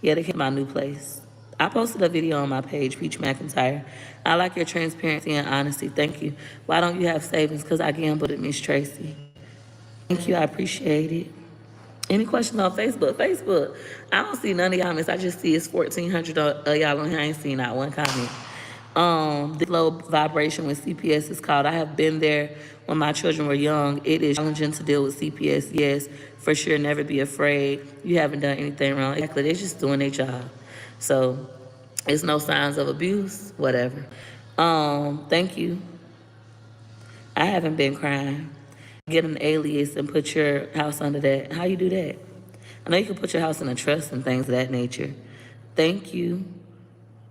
Yeah, they came to my new place. I posted a video on my page, Peach McIntyre. I like your transparency and honesty. Thank you. Why don't you have savings? Because I gambled at Miss Tracy. Thank you. I appreciate it. Any questions on Facebook? Facebook. I don't see none of y'all miss. I just see it's 1,400 of y'all on here. I ain't seen not one comment. The low vibration with CPS is called. I have been there when my children were young. It is challenging to deal with CPS. Yes, for sure. Never be afraid. You haven't done anything wrong. Exactly. They're just doing their job. So it's no signs of abuse. Whatever. Thank you. I haven't been crying. Get an alias and put your house under that. How you do that? I know you can put your house in a trust and things of that nature. Thank you.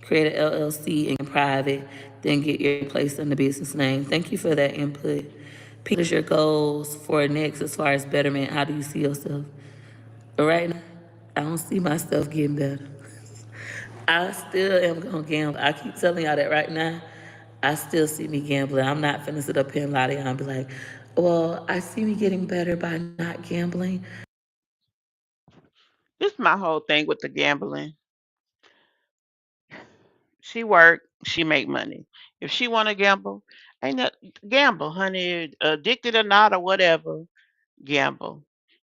Create an LLC in private, then get your place in the business name. Thank you for that input. What is your goals for next as far as betterment? How do you see yourself? Right now, I don't see myself getting better. I still am gonna gamble. I keep telling y'all that right now. I still see me gambling. I'm not finna sit up here and lie to y'all and be like, well, I see me getting better by not gambling. This is my whole thing with the gambling. She work, she make money. If she want to gamble, ain't that gamble, honey. Addicted or not or whatever, gamble.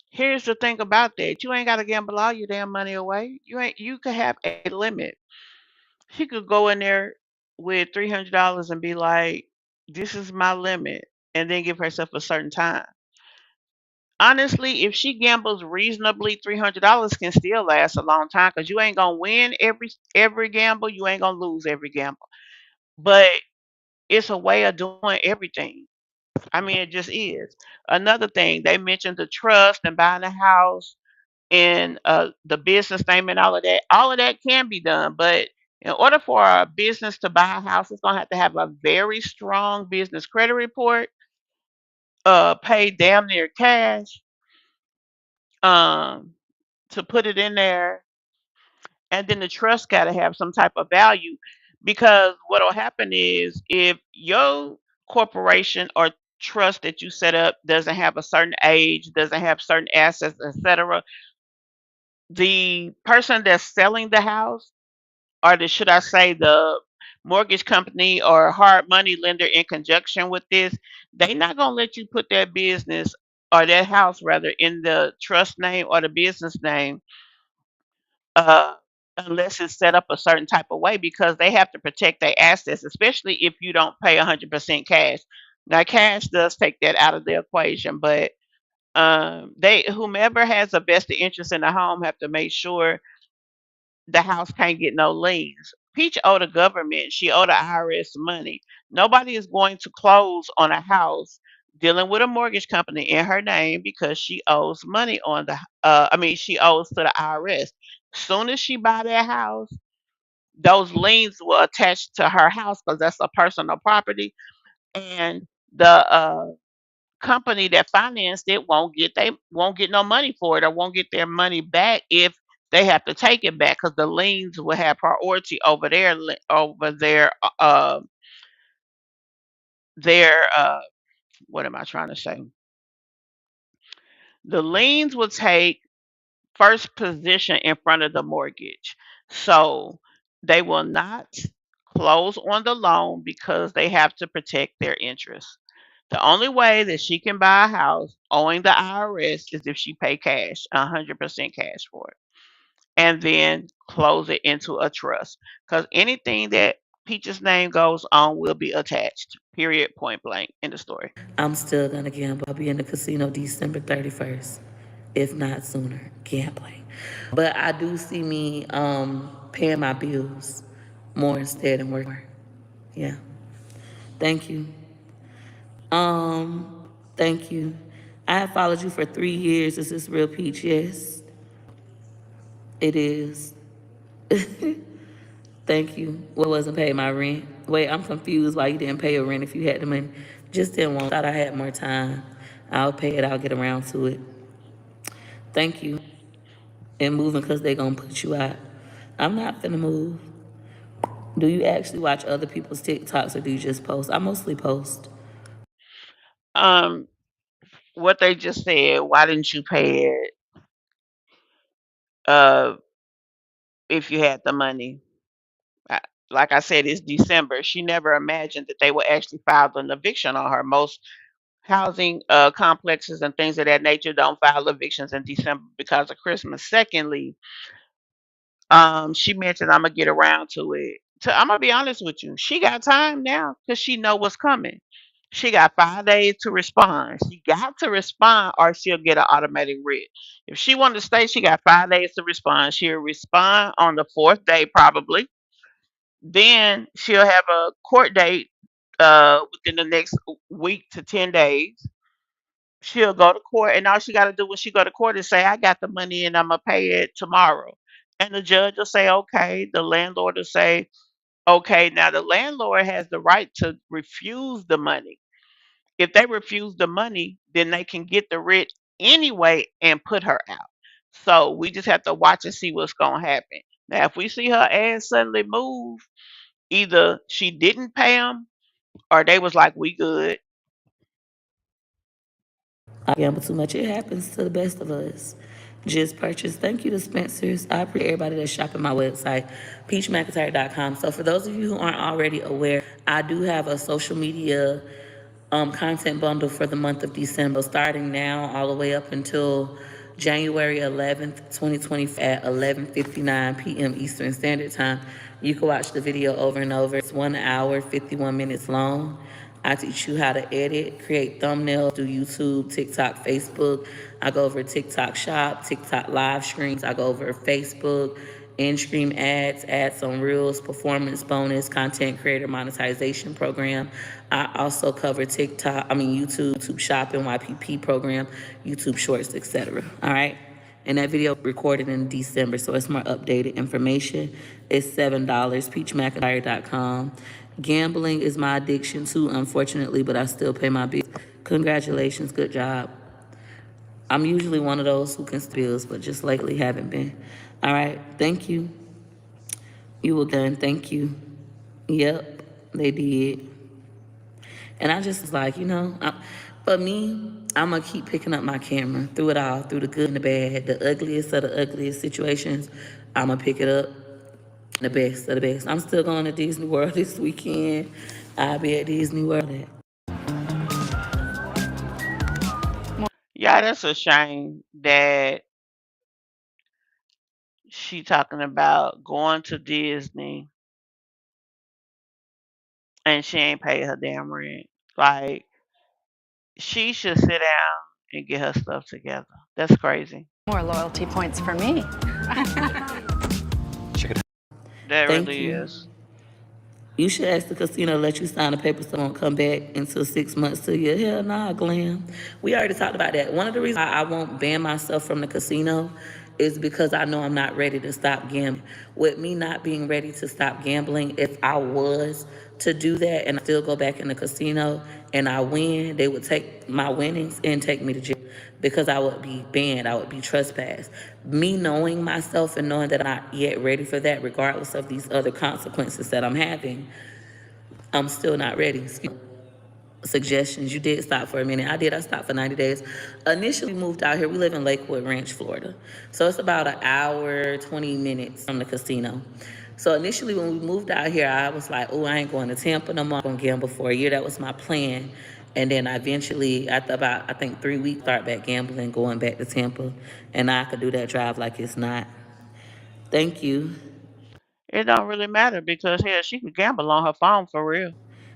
Here's the thing about that: you ain't got to gamble all your damn money away. You ain't. You could have a limit. She could go in there with $300 and be like, "This is my limit," and then give herself a certain time. Honestly, if she gambles reasonably, $300 can still last a long time because you ain't gonna win every gamble. You ain't gonna lose every gamble. But it's a way of doing everything. I mean, it just is. Another thing, they mentioned the trust and buying a house and the business name and all of that. All of that can be done, but in order for a business to buy a house, it's gonna have a very strong business credit report, pay damn near cash, um, to put it in there, and then the trust got to have some type of value, because what'll happen is if your corporation or trust that you set up doesn't have a certain age, doesn't have certain assets, etc., the person that's selling the house, or should I say the mortgage company or hard money lender in conjunction with this, they not gonna let you put that business or that house rather in the trust name or the business name, uh, unless it's set up a certain type of way, because they have to protect their assets, especially if you don't pay 100% cash. Now, cash does take that out of the equation, but they whomever has a vested interest in the home have to make sure the house can't get no liens. Peach owed the government, she owed the IRS money. Nobody is going to close on a house dealing with a mortgage company in her name because she owes money on she owes to the IRS. Soon as she buy that house, those liens will attach to her house because that's a personal property, and the company that financed it won't get no money for it, or won't get their money back if they have to take it back, because the liens will have priority over their what am I trying to say? The liens will take first position in front of the mortgage. So they will not close on the loan because they have to protect their interest. The only way that she can buy a house owing the IRS is if she pay cash, 100% cash for it, and then close it into a trust. Because anything that Peach's name goes on will be attached. Period. Point blank. In the story. I'm still gonna gamble. I'll be in the casino December 31st, if not sooner, gambling. But I do see me paying my bills more instead and working more. Yeah. Thank you. Thank you. I have followed you for 3 years. Is this real Peach? Yes, it is. Thank you. What wasn't paying my rent? Wait, I'm confused why you didn't pay your rent if you had the money. Just didn't want. Thought I had more time. I'll pay it. I'll get around to it. Thank you. And moving because they gonna put you out. I'm not finna move. Do you actually watch other people's TikToks or do you just post? I mostly post. Um, what they just said. Why didn't you pay it? Uh, if you had the money. Uh, Like I said, it's December. She never imagined that they would actually file an eviction on her. Most housing complexes and things of that nature don't file evictions in December because of Christmas. Secondly, she mentioned I'm gonna get around to it. I'm gonna be honest with you. She got time now because she know what's coming. She got 5 days to respond. She got to respond, or she'll get an automatic writ. If she wanted to stay, she got 5 days to respond. She'll respond on the fourth day probably. Then she'll have a court date within the next week to 10 days. She'll go to court, and all she got to do when she go to court is say, "I got the money, and I'm gonna pay it tomorrow." And the judge will say, "Okay." The landlord will say, "Okay." Now the landlord has the right to refuse the money. If they refuse the money, then they can get the writ anyway and put her out. So we just have to watch and see what's gonna happen. Now, if we see her ass suddenly move, either she didn't pay them or they was like, "We good." I gamble too much. It happens to the best of us. Just purchase. Thank you to Spencer's. I appreciate everybody that's shopping my website, peachmcintyre.com. So for those of you who aren't already aware, I do have a social media content bundle for the month of December, starting now all the way up until January 11th, 2020 at 11:59 p.m. Eastern Standard Time. You can watch the video over and over. It's 1 hour, 51 minutes long. I teach you how to edit, create thumbnails, do YouTube, TikTok, Facebook. I go over TikTok Shop, TikTok live streams. I go over Facebook, in-stream ads, ads on Reels, performance bonus, content creator monetization program. I also cover YouTube Shopping, YPP program, YouTube Shorts, etc. All right. And that video recorded in December, so it's more updated information. It's $7, peachmcintyre.com. Gambling is my addiction too, unfortunately, but I still pay my bills. Congratulations, good job. I'm usually one of those who can bills, but just lately haven't been. All right, thank you. You were done, thank you. Yep, they did. And I just was like, for me, I'm gonna keep picking up my camera through it all, through the good and the bad, the ugliest of the ugliest situations. I'm gonna pick it up, the best of the best. I'm still going to Disney World this weekend. I'll be at Disney World. Yeah, that's a shame that she talking about going to Disney and she ain't pay her damn rent. Like, she should sit down and get her stuff together. That's crazy. More loyalty points for me. That Thank really you. is. You should ask the casino to let you sign a paper so I won't come back until 6 months to you. Hell nah, Glam. We already talked about that. One of the reasons I won't ban myself from the casino is because I know I'm not ready to stop gambling. With me not being ready to stop gambling, if I was to do that and I still go back in the casino and I win, they would take my winnings and take me to jail because I would be banned, I would be trespassed. Me knowing myself and knowing that I'm not yet ready for that, regardless of these other consequences that I'm having, I'm still not ready. Suggestions. You did stop for a minute. I did. I stopped for 90 days. Initially moved out here. We live in Lakewood Ranch, Florida. So it's about an hour, 20 minutes from the casino. So initially when we moved out here, I was like, oh, I ain't going to Tampa no more. I'm going to gamble for a year. That was my plan. And then I eventually, after about, I think 3 weeks, start back gambling, going back to Tampa. And I could do that drive like it's not. Thank you. It don't really matter because hell, she could gamble on her phone for real.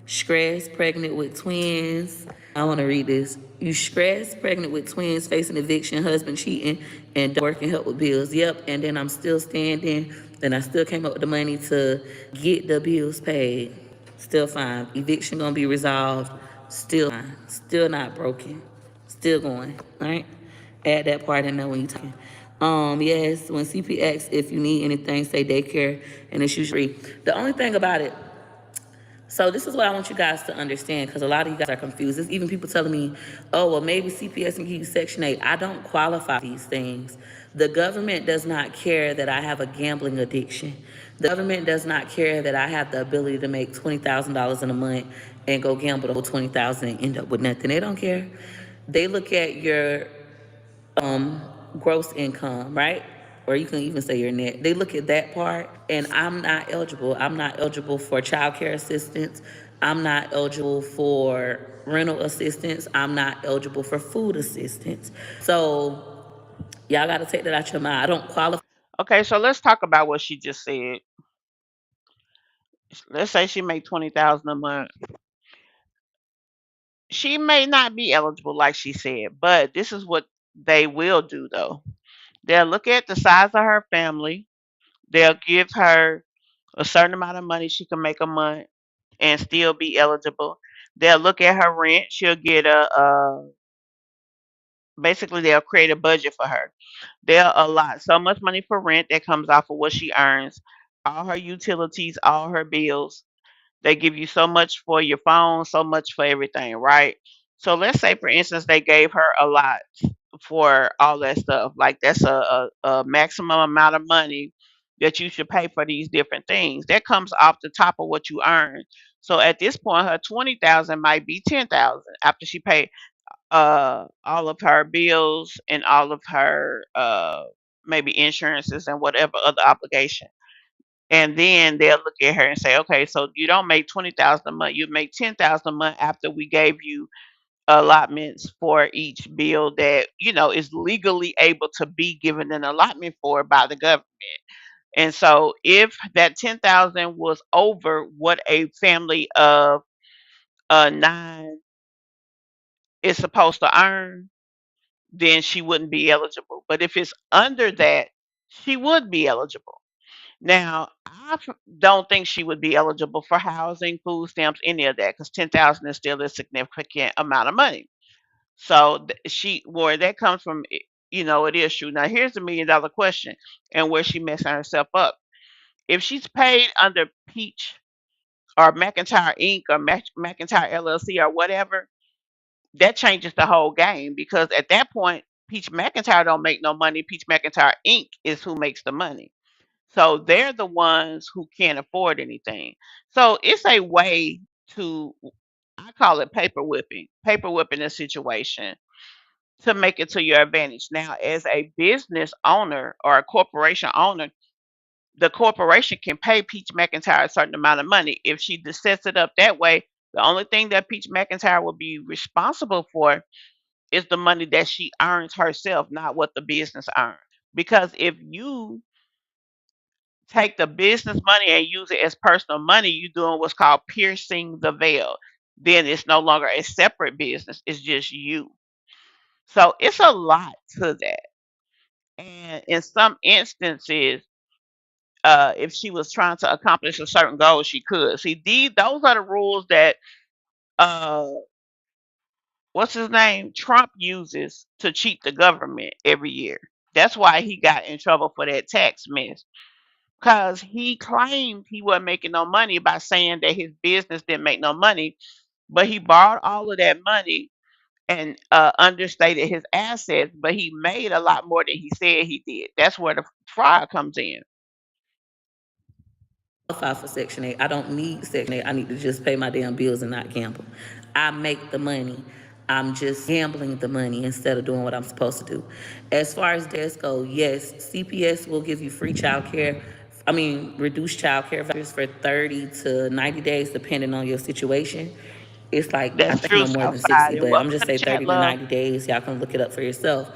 Stressed, pregnant with twins. I want to read this. You stressed, pregnant with twins, facing eviction, husband cheating, and working help with bills. Yep, and then I'm still standing, and I still came up with the money to get the bills paid. Still fine. Eviction gonna be resolved. Still fine. Still not broken. Still going. All right. Add that part in there when you talking. Yes, when CP asks if you need anything, say daycare, and it's usually free. The only thing about it, so this is what I want you guys to understand, because a lot of you guys are confused. There's even people telling me, oh, well, maybe CPS can give you Section 8. I don't qualify for these things. The government does not care that I have a gambling addiction. The government does not care that I have the ability to make $20,000 in a month and go gamble the whole $20,000 and end up with nothing. They don't care. They look at your gross income, right? Or you can even say your net. They look at that part, and I'm not eligible. I'm not eligible for child care assistance. I'm not eligible for rental assistance. I'm not eligible for food assistance. So y'all got to take that out your mind. I don't qualify. Okay, so let's talk about what she just said. Let's say she make 20,000 a month. She may not be eligible, like she said, but this is what they will do though. They'll look at the size of her family. They'll give her a certain amount of money she can make a month and still be eligible. They'll look at her rent. She'll get a basically they'll create a budget for her. They'll allot so much money for rent that comes off of what she earns, all her utilities, all her bills. They give you so much for your phone, so much for everything, right? So let's say, for instance, they gave her a lot for all that stuff. Like that's a maximum amount of money that you should pay for these different things. That comes off the top of what you earn. So at this point, her 20,000 might be 10,000 after she paid all of her bills and all of her maybe insurances and whatever other obligation. And then they'll look at her and say, okay, so you don't make 20,000 a month, you make 10,000 a month after we gave you allotments for each bill that is legally able to be given an allotment for by the government. And so if that 10,000 was over what a family of nine is supposed to earn, then she wouldn't be eligible. But if it's under that, she would be eligible. Now, don't think she would be eligible for housing, food stamps, any of that, because 10,000 is still a significant amount of money. So she, where that comes from, it is true. Now, here's the $1 million question, and where she messing herself up. If she's paid under Peach or McIntyre Inc. or McIntyre LLC or whatever, that changes the whole game, because at that point, Peach McIntyre don't make no money. Peach McIntyre Inc. is who makes the money. So they're the ones who can't afford anything. So it's a way to, I call it paper whipping a situation to make it to your advantage. Now, as a business owner or a corporation owner, the corporation can pay Peach McIntyre a certain amount of money. If she just sets it up that way, the only thing that Peach McIntyre will be responsible for is the money that she earns herself, not what the business earns. Because if you take the business money and use it as personal money, you're doing what's called piercing the veil. Then it's no longer a separate business, it's just you. So it's a lot to that. And in some instances, if she was trying to accomplish a certain goal, she could. See, those are the rules that uh, what's his name? Trump uses to cheat the government every year. That's why he got in trouble for that tax mess. Because he claimed he wasn't making no money by saying that his business didn't make no money, but he borrowed all of that money and understated his assets, but he made a lot more than he said he did. That's where the fraud comes in. Qualify for Section 8. I don't need Section 8. I need to just pay my damn bills and not gamble. I make the money. I'm just gambling the money instead of doing what I'm supposed to do. As far as desk go, yes, CPS will give you free child care. I mean, reduced child care vouchers for 30 to 90 days, depending on your situation. It's like, I That's think true, no more than 60, Southside. And but I'm welcome just to the say chat, 30 to love. 90 days. Y'all can look it up for yourself,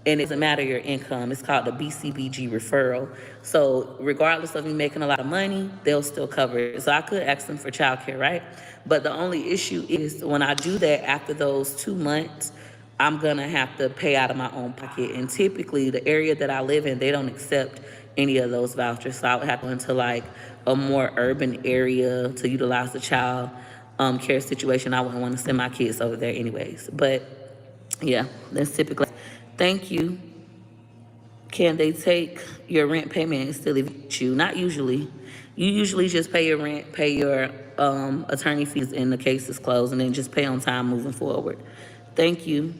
and it doesn't matter your income. It's called the BCBG referral. So regardless of you making a lot of money, they'll still cover it. So I could ask them for childcare, right? But the only issue is when I do that after those 2 months, I'm gonna have to pay out of my own pocket. And typically the area that I live in, they don't accept any of those vouchers. So I would have to go into like a more urban area to utilize the child care situation. I wouldn't want to send my kids over there anyways. But yeah, that's typically. Thank you. Can they take your rent payment and still evict you? Not usually. You usually just pay your rent, pay your attorney fees and the case is closed, and then just pay on time moving forward. Thank you.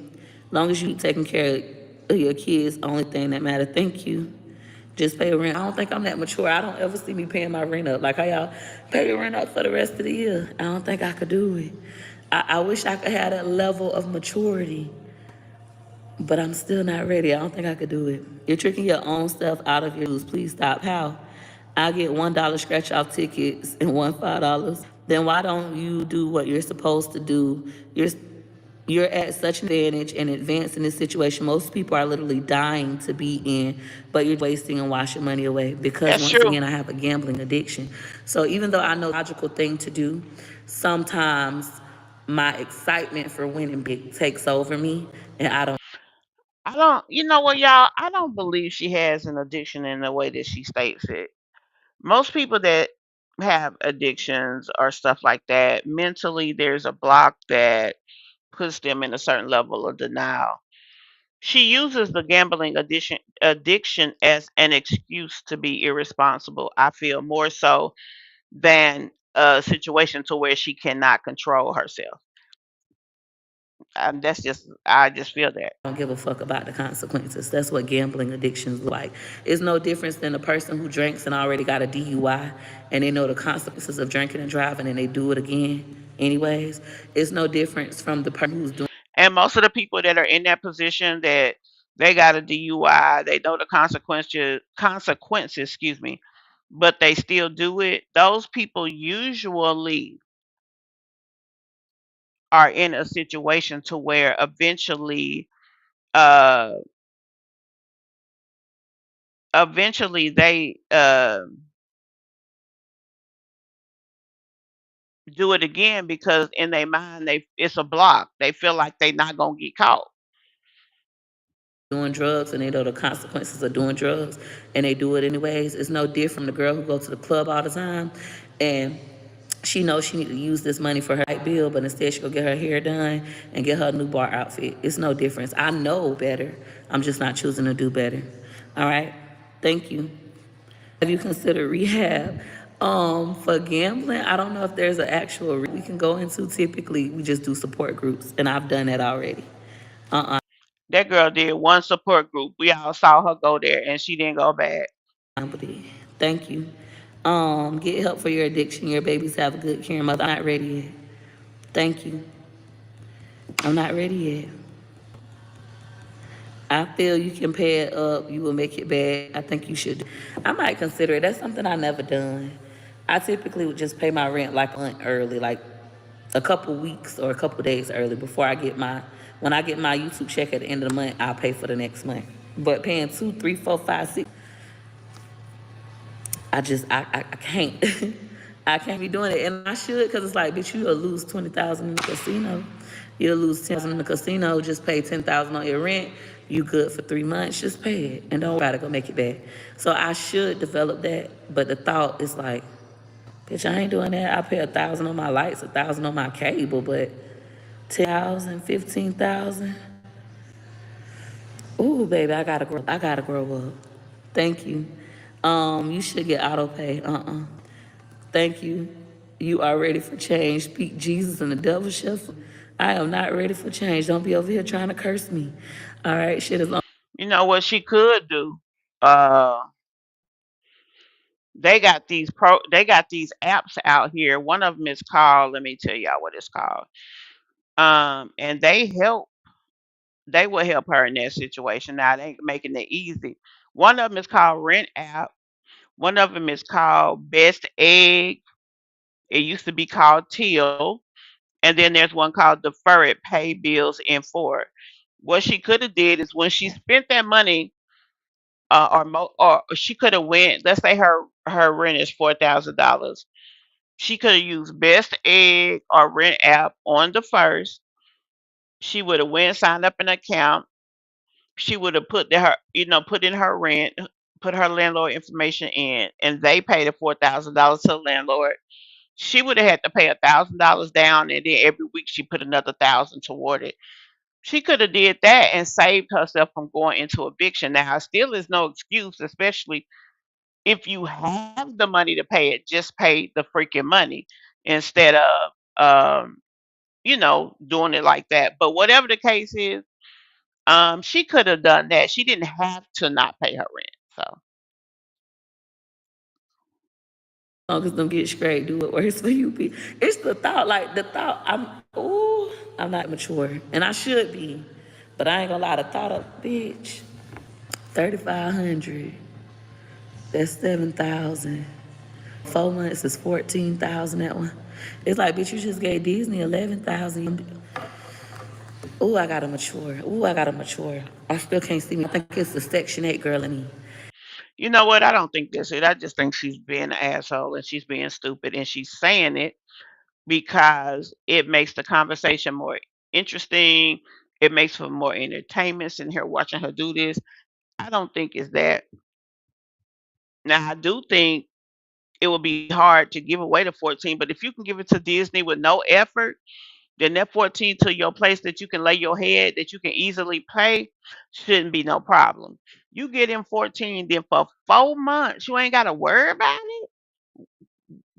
Long as you taking care of your kids, only thing that matter. Thank you. Just pay rent. I don't think I'm that mature. I don't ever see me paying my rent up. Like how y'all pay your rent up for the rest of the year. I don't think I could do it. I wish I could have that level of maturity, but I'm still not ready. I don't think I could do it. You're tricking your own stuff out of your use. Please stop. How? I get $1 scratch off tickets and one $5. Then why don't you do what you're supposed to do? You're at such an advantage and advanced in this situation. Most people are literally dying to be in, but you're wasting and washing money away because That's once true. again, I have a gambling addiction. So even though I know the logical thing to do, sometimes my excitement for winning big takes over me and I don't. I don't, you know what, y'all? I don't believe she has an addiction in the way that she states it. Most people that have addictions or stuff like that, mentally, there's a block that puts them in a certain level of denial. She uses the gambling addiction as an excuse to be irresponsible. I feel more so than a situation to where she cannot control herself. I just feel that. Don't give a fuck about the consequences. That's what gambling addictions look like. It's no difference than a person who drinks and already got a DUI and they know the consequences of drinking and driving and they do it again anyways. It's no difference from the person who's doing. And most of the people that are in that position that they got a DUI, they know the consequences, excuse me, but they still do it. Those people usually are in a situation to where uh eventually they do it again because in their mind it's a block. They feel like they not gonna get caught. Doing drugs and they know the consequences of doing drugs and they do it anyways. It's no different from the girl who goes to the club all the time and she knows she need to use this money for her light bill, but instead she go get her hair done and get her a new bar outfit. It's no difference. I know better. I'm just not choosing to do better. All right. Thank you. Have you considered rehab? For gambling, I don't know if there's an actual we can go into. Typically, we just do support groups, and I've done that already. That girl did one support group. We all saw her go there, and she didn't go back. Thank you. Get help for your addiction. Your babies have a good care mother. I'm not ready yet. Thank you. I'm not ready yet. I feel you can pay it up. You will make it back. I think you should. I might consider it. That's something I never done. I typically would just pay my rent like a month early, like a couple weeks or a couple days early before I get when I get my YouTube check at the end of the month, I'll pay for the next month. But paying 2, 3, 4, 5, 6, I can't. I can't be doing it, and I should, because it's like, bitch, you'll lose 20,000 in the casino. You'll lose 10,000 in the casino. Just pay 10,000 on your rent. You good for 3 months. Just pay it, and don't try to go make it back. So I should develop that, but the thought is like, bitch, I ain't doing that. I pay 1,000 on my lights, 1,000 on my cable, but 10,000, 15,000. Ooh, baby, I gotta grow up. Thank you. You should get auto pay. Thank you. You are ready for change. Speak Jesus and the devil shuffle. I am not ready for change. Don't be over here trying to curse me. All right, shit is on. You know what she could do? They got these apps out here. One of them is called, let me tell y'all what it's called. And they will help her in that situation. Now they ain't making it easy. One of them is called Rent App. One of them is called Best Egg. It used to be called Teal. And then there's one called Defer It, Pay Bills in Full. What she could have did is when she spent that money, or she could have went. Let's say her rent is $4,000. She could have used Best Egg or Rent App on the first. She would have went signed up an account. She would have put in her rent, put her landlord information in, and they paid the $4,000 to the landlord. She would have had to pay $1,000 down, and then every week she put another 1,000 toward it. She could have did that and saved herself from going into eviction. Now, it still is no excuse, especially if you have the money to pay it. Just pay the freaking money instead of doing it like that. But whatever the case is, she could have done that. She didn't have to not pay her rent. So Long as them get straight, do what works for you. It's the thought, I'm not mature, and I should be, but I ain't gonna lie. The thought of, bitch, 3,500. That's 7,000. 4 months is 14,000. That one. It's like, bitch, you just gave Disney 11,000. Ooh, I gotta mature. I still can't see me. I think it's the Section 8 girl in me. you know what? I don't think that's it. I just think she's being an asshole and she's being stupid, and she's saying it because it makes the conversation more interesting. It makes for more entertainment sitting here watching her do this. I don't think it's that. Now, I do think it would be hard to give away the 14, but if you can give it to Disney with no effort, then that 14 to your place that you can lay your head, that you can easily pay, shouldn't be no problem. You get in 14, then for 4 months, you ain't got to worry about it.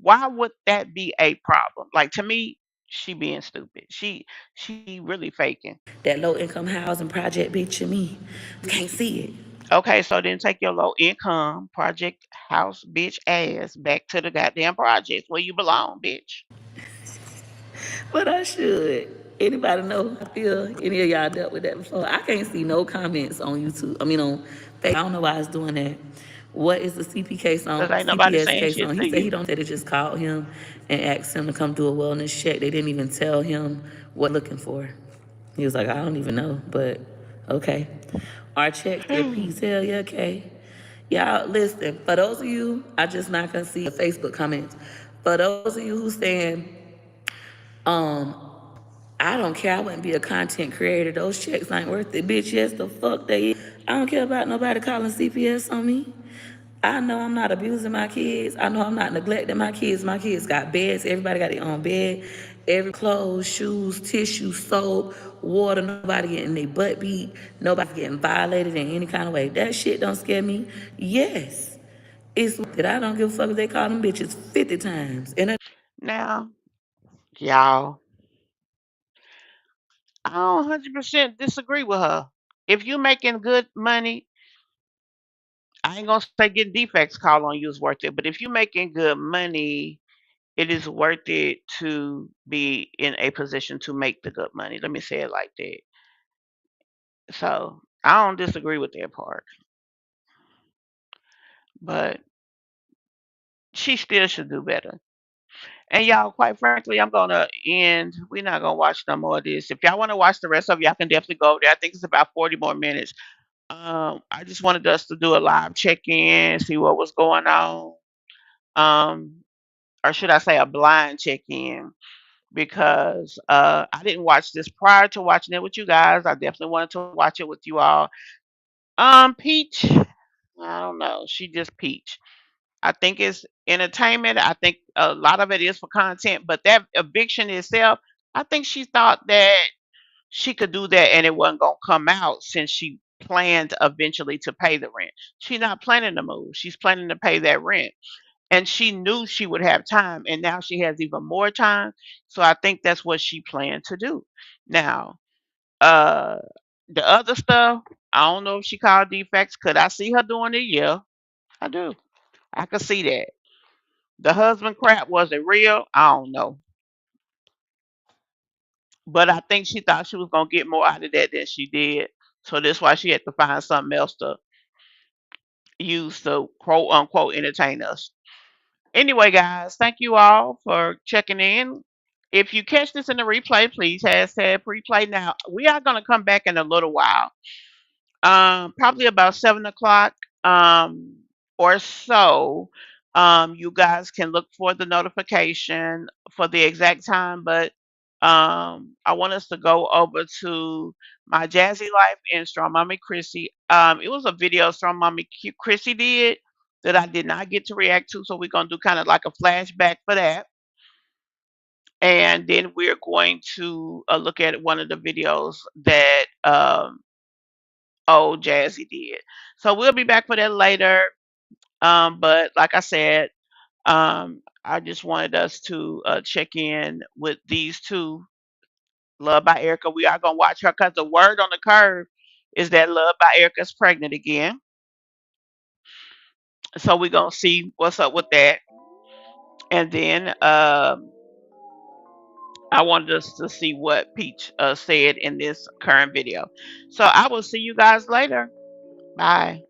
Why would that be a problem? Like, to me, she being stupid. She really faking. That low income housing project, bitch, and me. Can't see it. Okay, so then take your low income project house bitch ass back to the goddamn projects where you belong, bitch. But I should. Anybody know how I feel? Any of y'all dealt with that before? I can't see no comments on YouTube. I mean, on Facebook. I don't know why it's doing that. What is the CPK song? Because ain't nobody CPS saying case shit on? to He said he you. don't say they just called him and asked him to come do a wellness check. They didn't even tell him what looking for. He was like, I don't even know, but okay. Our check your piece. Hell yeah, okay. Y'all, listen, for those of you, I just not gonna see the Facebook comments. For those of you who saying Um, I don't care. I wouldn't be a content creator. Those checks ain't worth it, bitch. Yes, the fuck they is. I don't care about nobody calling CPS on me. I know I'm not abusing my kids. I know I'm not neglecting my kids. My kids got beds. Everybody got their own bed. Every clothes, shoes, tissue, soap, water. Nobody getting their butt beat. Nobody getting violated in any kind of way. That shit don't scare me. Yes, it's that I don't give a fuck if they call them bitches 50 times. And Now, y'all, I don't 100% disagree with her. If you making good money, I ain't gonna say getting defects called on you is worth it, but if you making good money, it is worth it to be in a position to make the good money. Let me say it like that. So I don't disagree with that part, but she still should do better. And y'all, quite frankly, I'm gonna end. We're not gonna watch no more of this. If y'all want to watch the rest of it, y'all can definitely go over there. I think it's about 40 more minutes. I just wanted us to do a live check-in, see what was going on. Um, or should I say a blind check-in? Because I didn't watch this prior to watching it with you guys. I definitely wanted to watch it with you all. Peach, I don't know. She just Peach. I think it's entertainment. I think a lot of it is for content, but that eviction itself, I think she thought that she could do that and it wasn't gonna come out since she planned eventually to pay the rent. She's not planning to move. She's planning to pay that rent. And she knew she would have time, and now she has even more time. So I think that's what she planned to do. Now, uh the other stuff, I don't know if she called defects. Could I see her doing it? Yeah, I do. I could see that. The husband crap, was it real? I don't know. But I think she thought she was gonna get more out of that than she did. So that's why she had to find something else to use to quote unquote entertain us. Anyway, guys, thank you all for checking in. If you catch this in the replay, please hashtag replay. Now we are gonna come back in a little while. Probably about 7 o'clock or so. You guys can look for the notification for the exact time, but I want us to go over to my Jazzy Life and Strong Mommy Chrissy. It was a video Strong Mommy Chrissy did that I did not get to react to, so we're gonna do kind of like a flashback for that, and then we're going to look at one of the videos that old Jazzy did. So we'll be back for that later. But like I said, I just wanted us to check in with these two. Love by Erica. We are gonna watch her because the word on the curve is that Love by Erica's pregnant again. So we're gonna see what's up with that. And then I wanted us to see what Peach said in this current video. So I will see you guys later. Bye.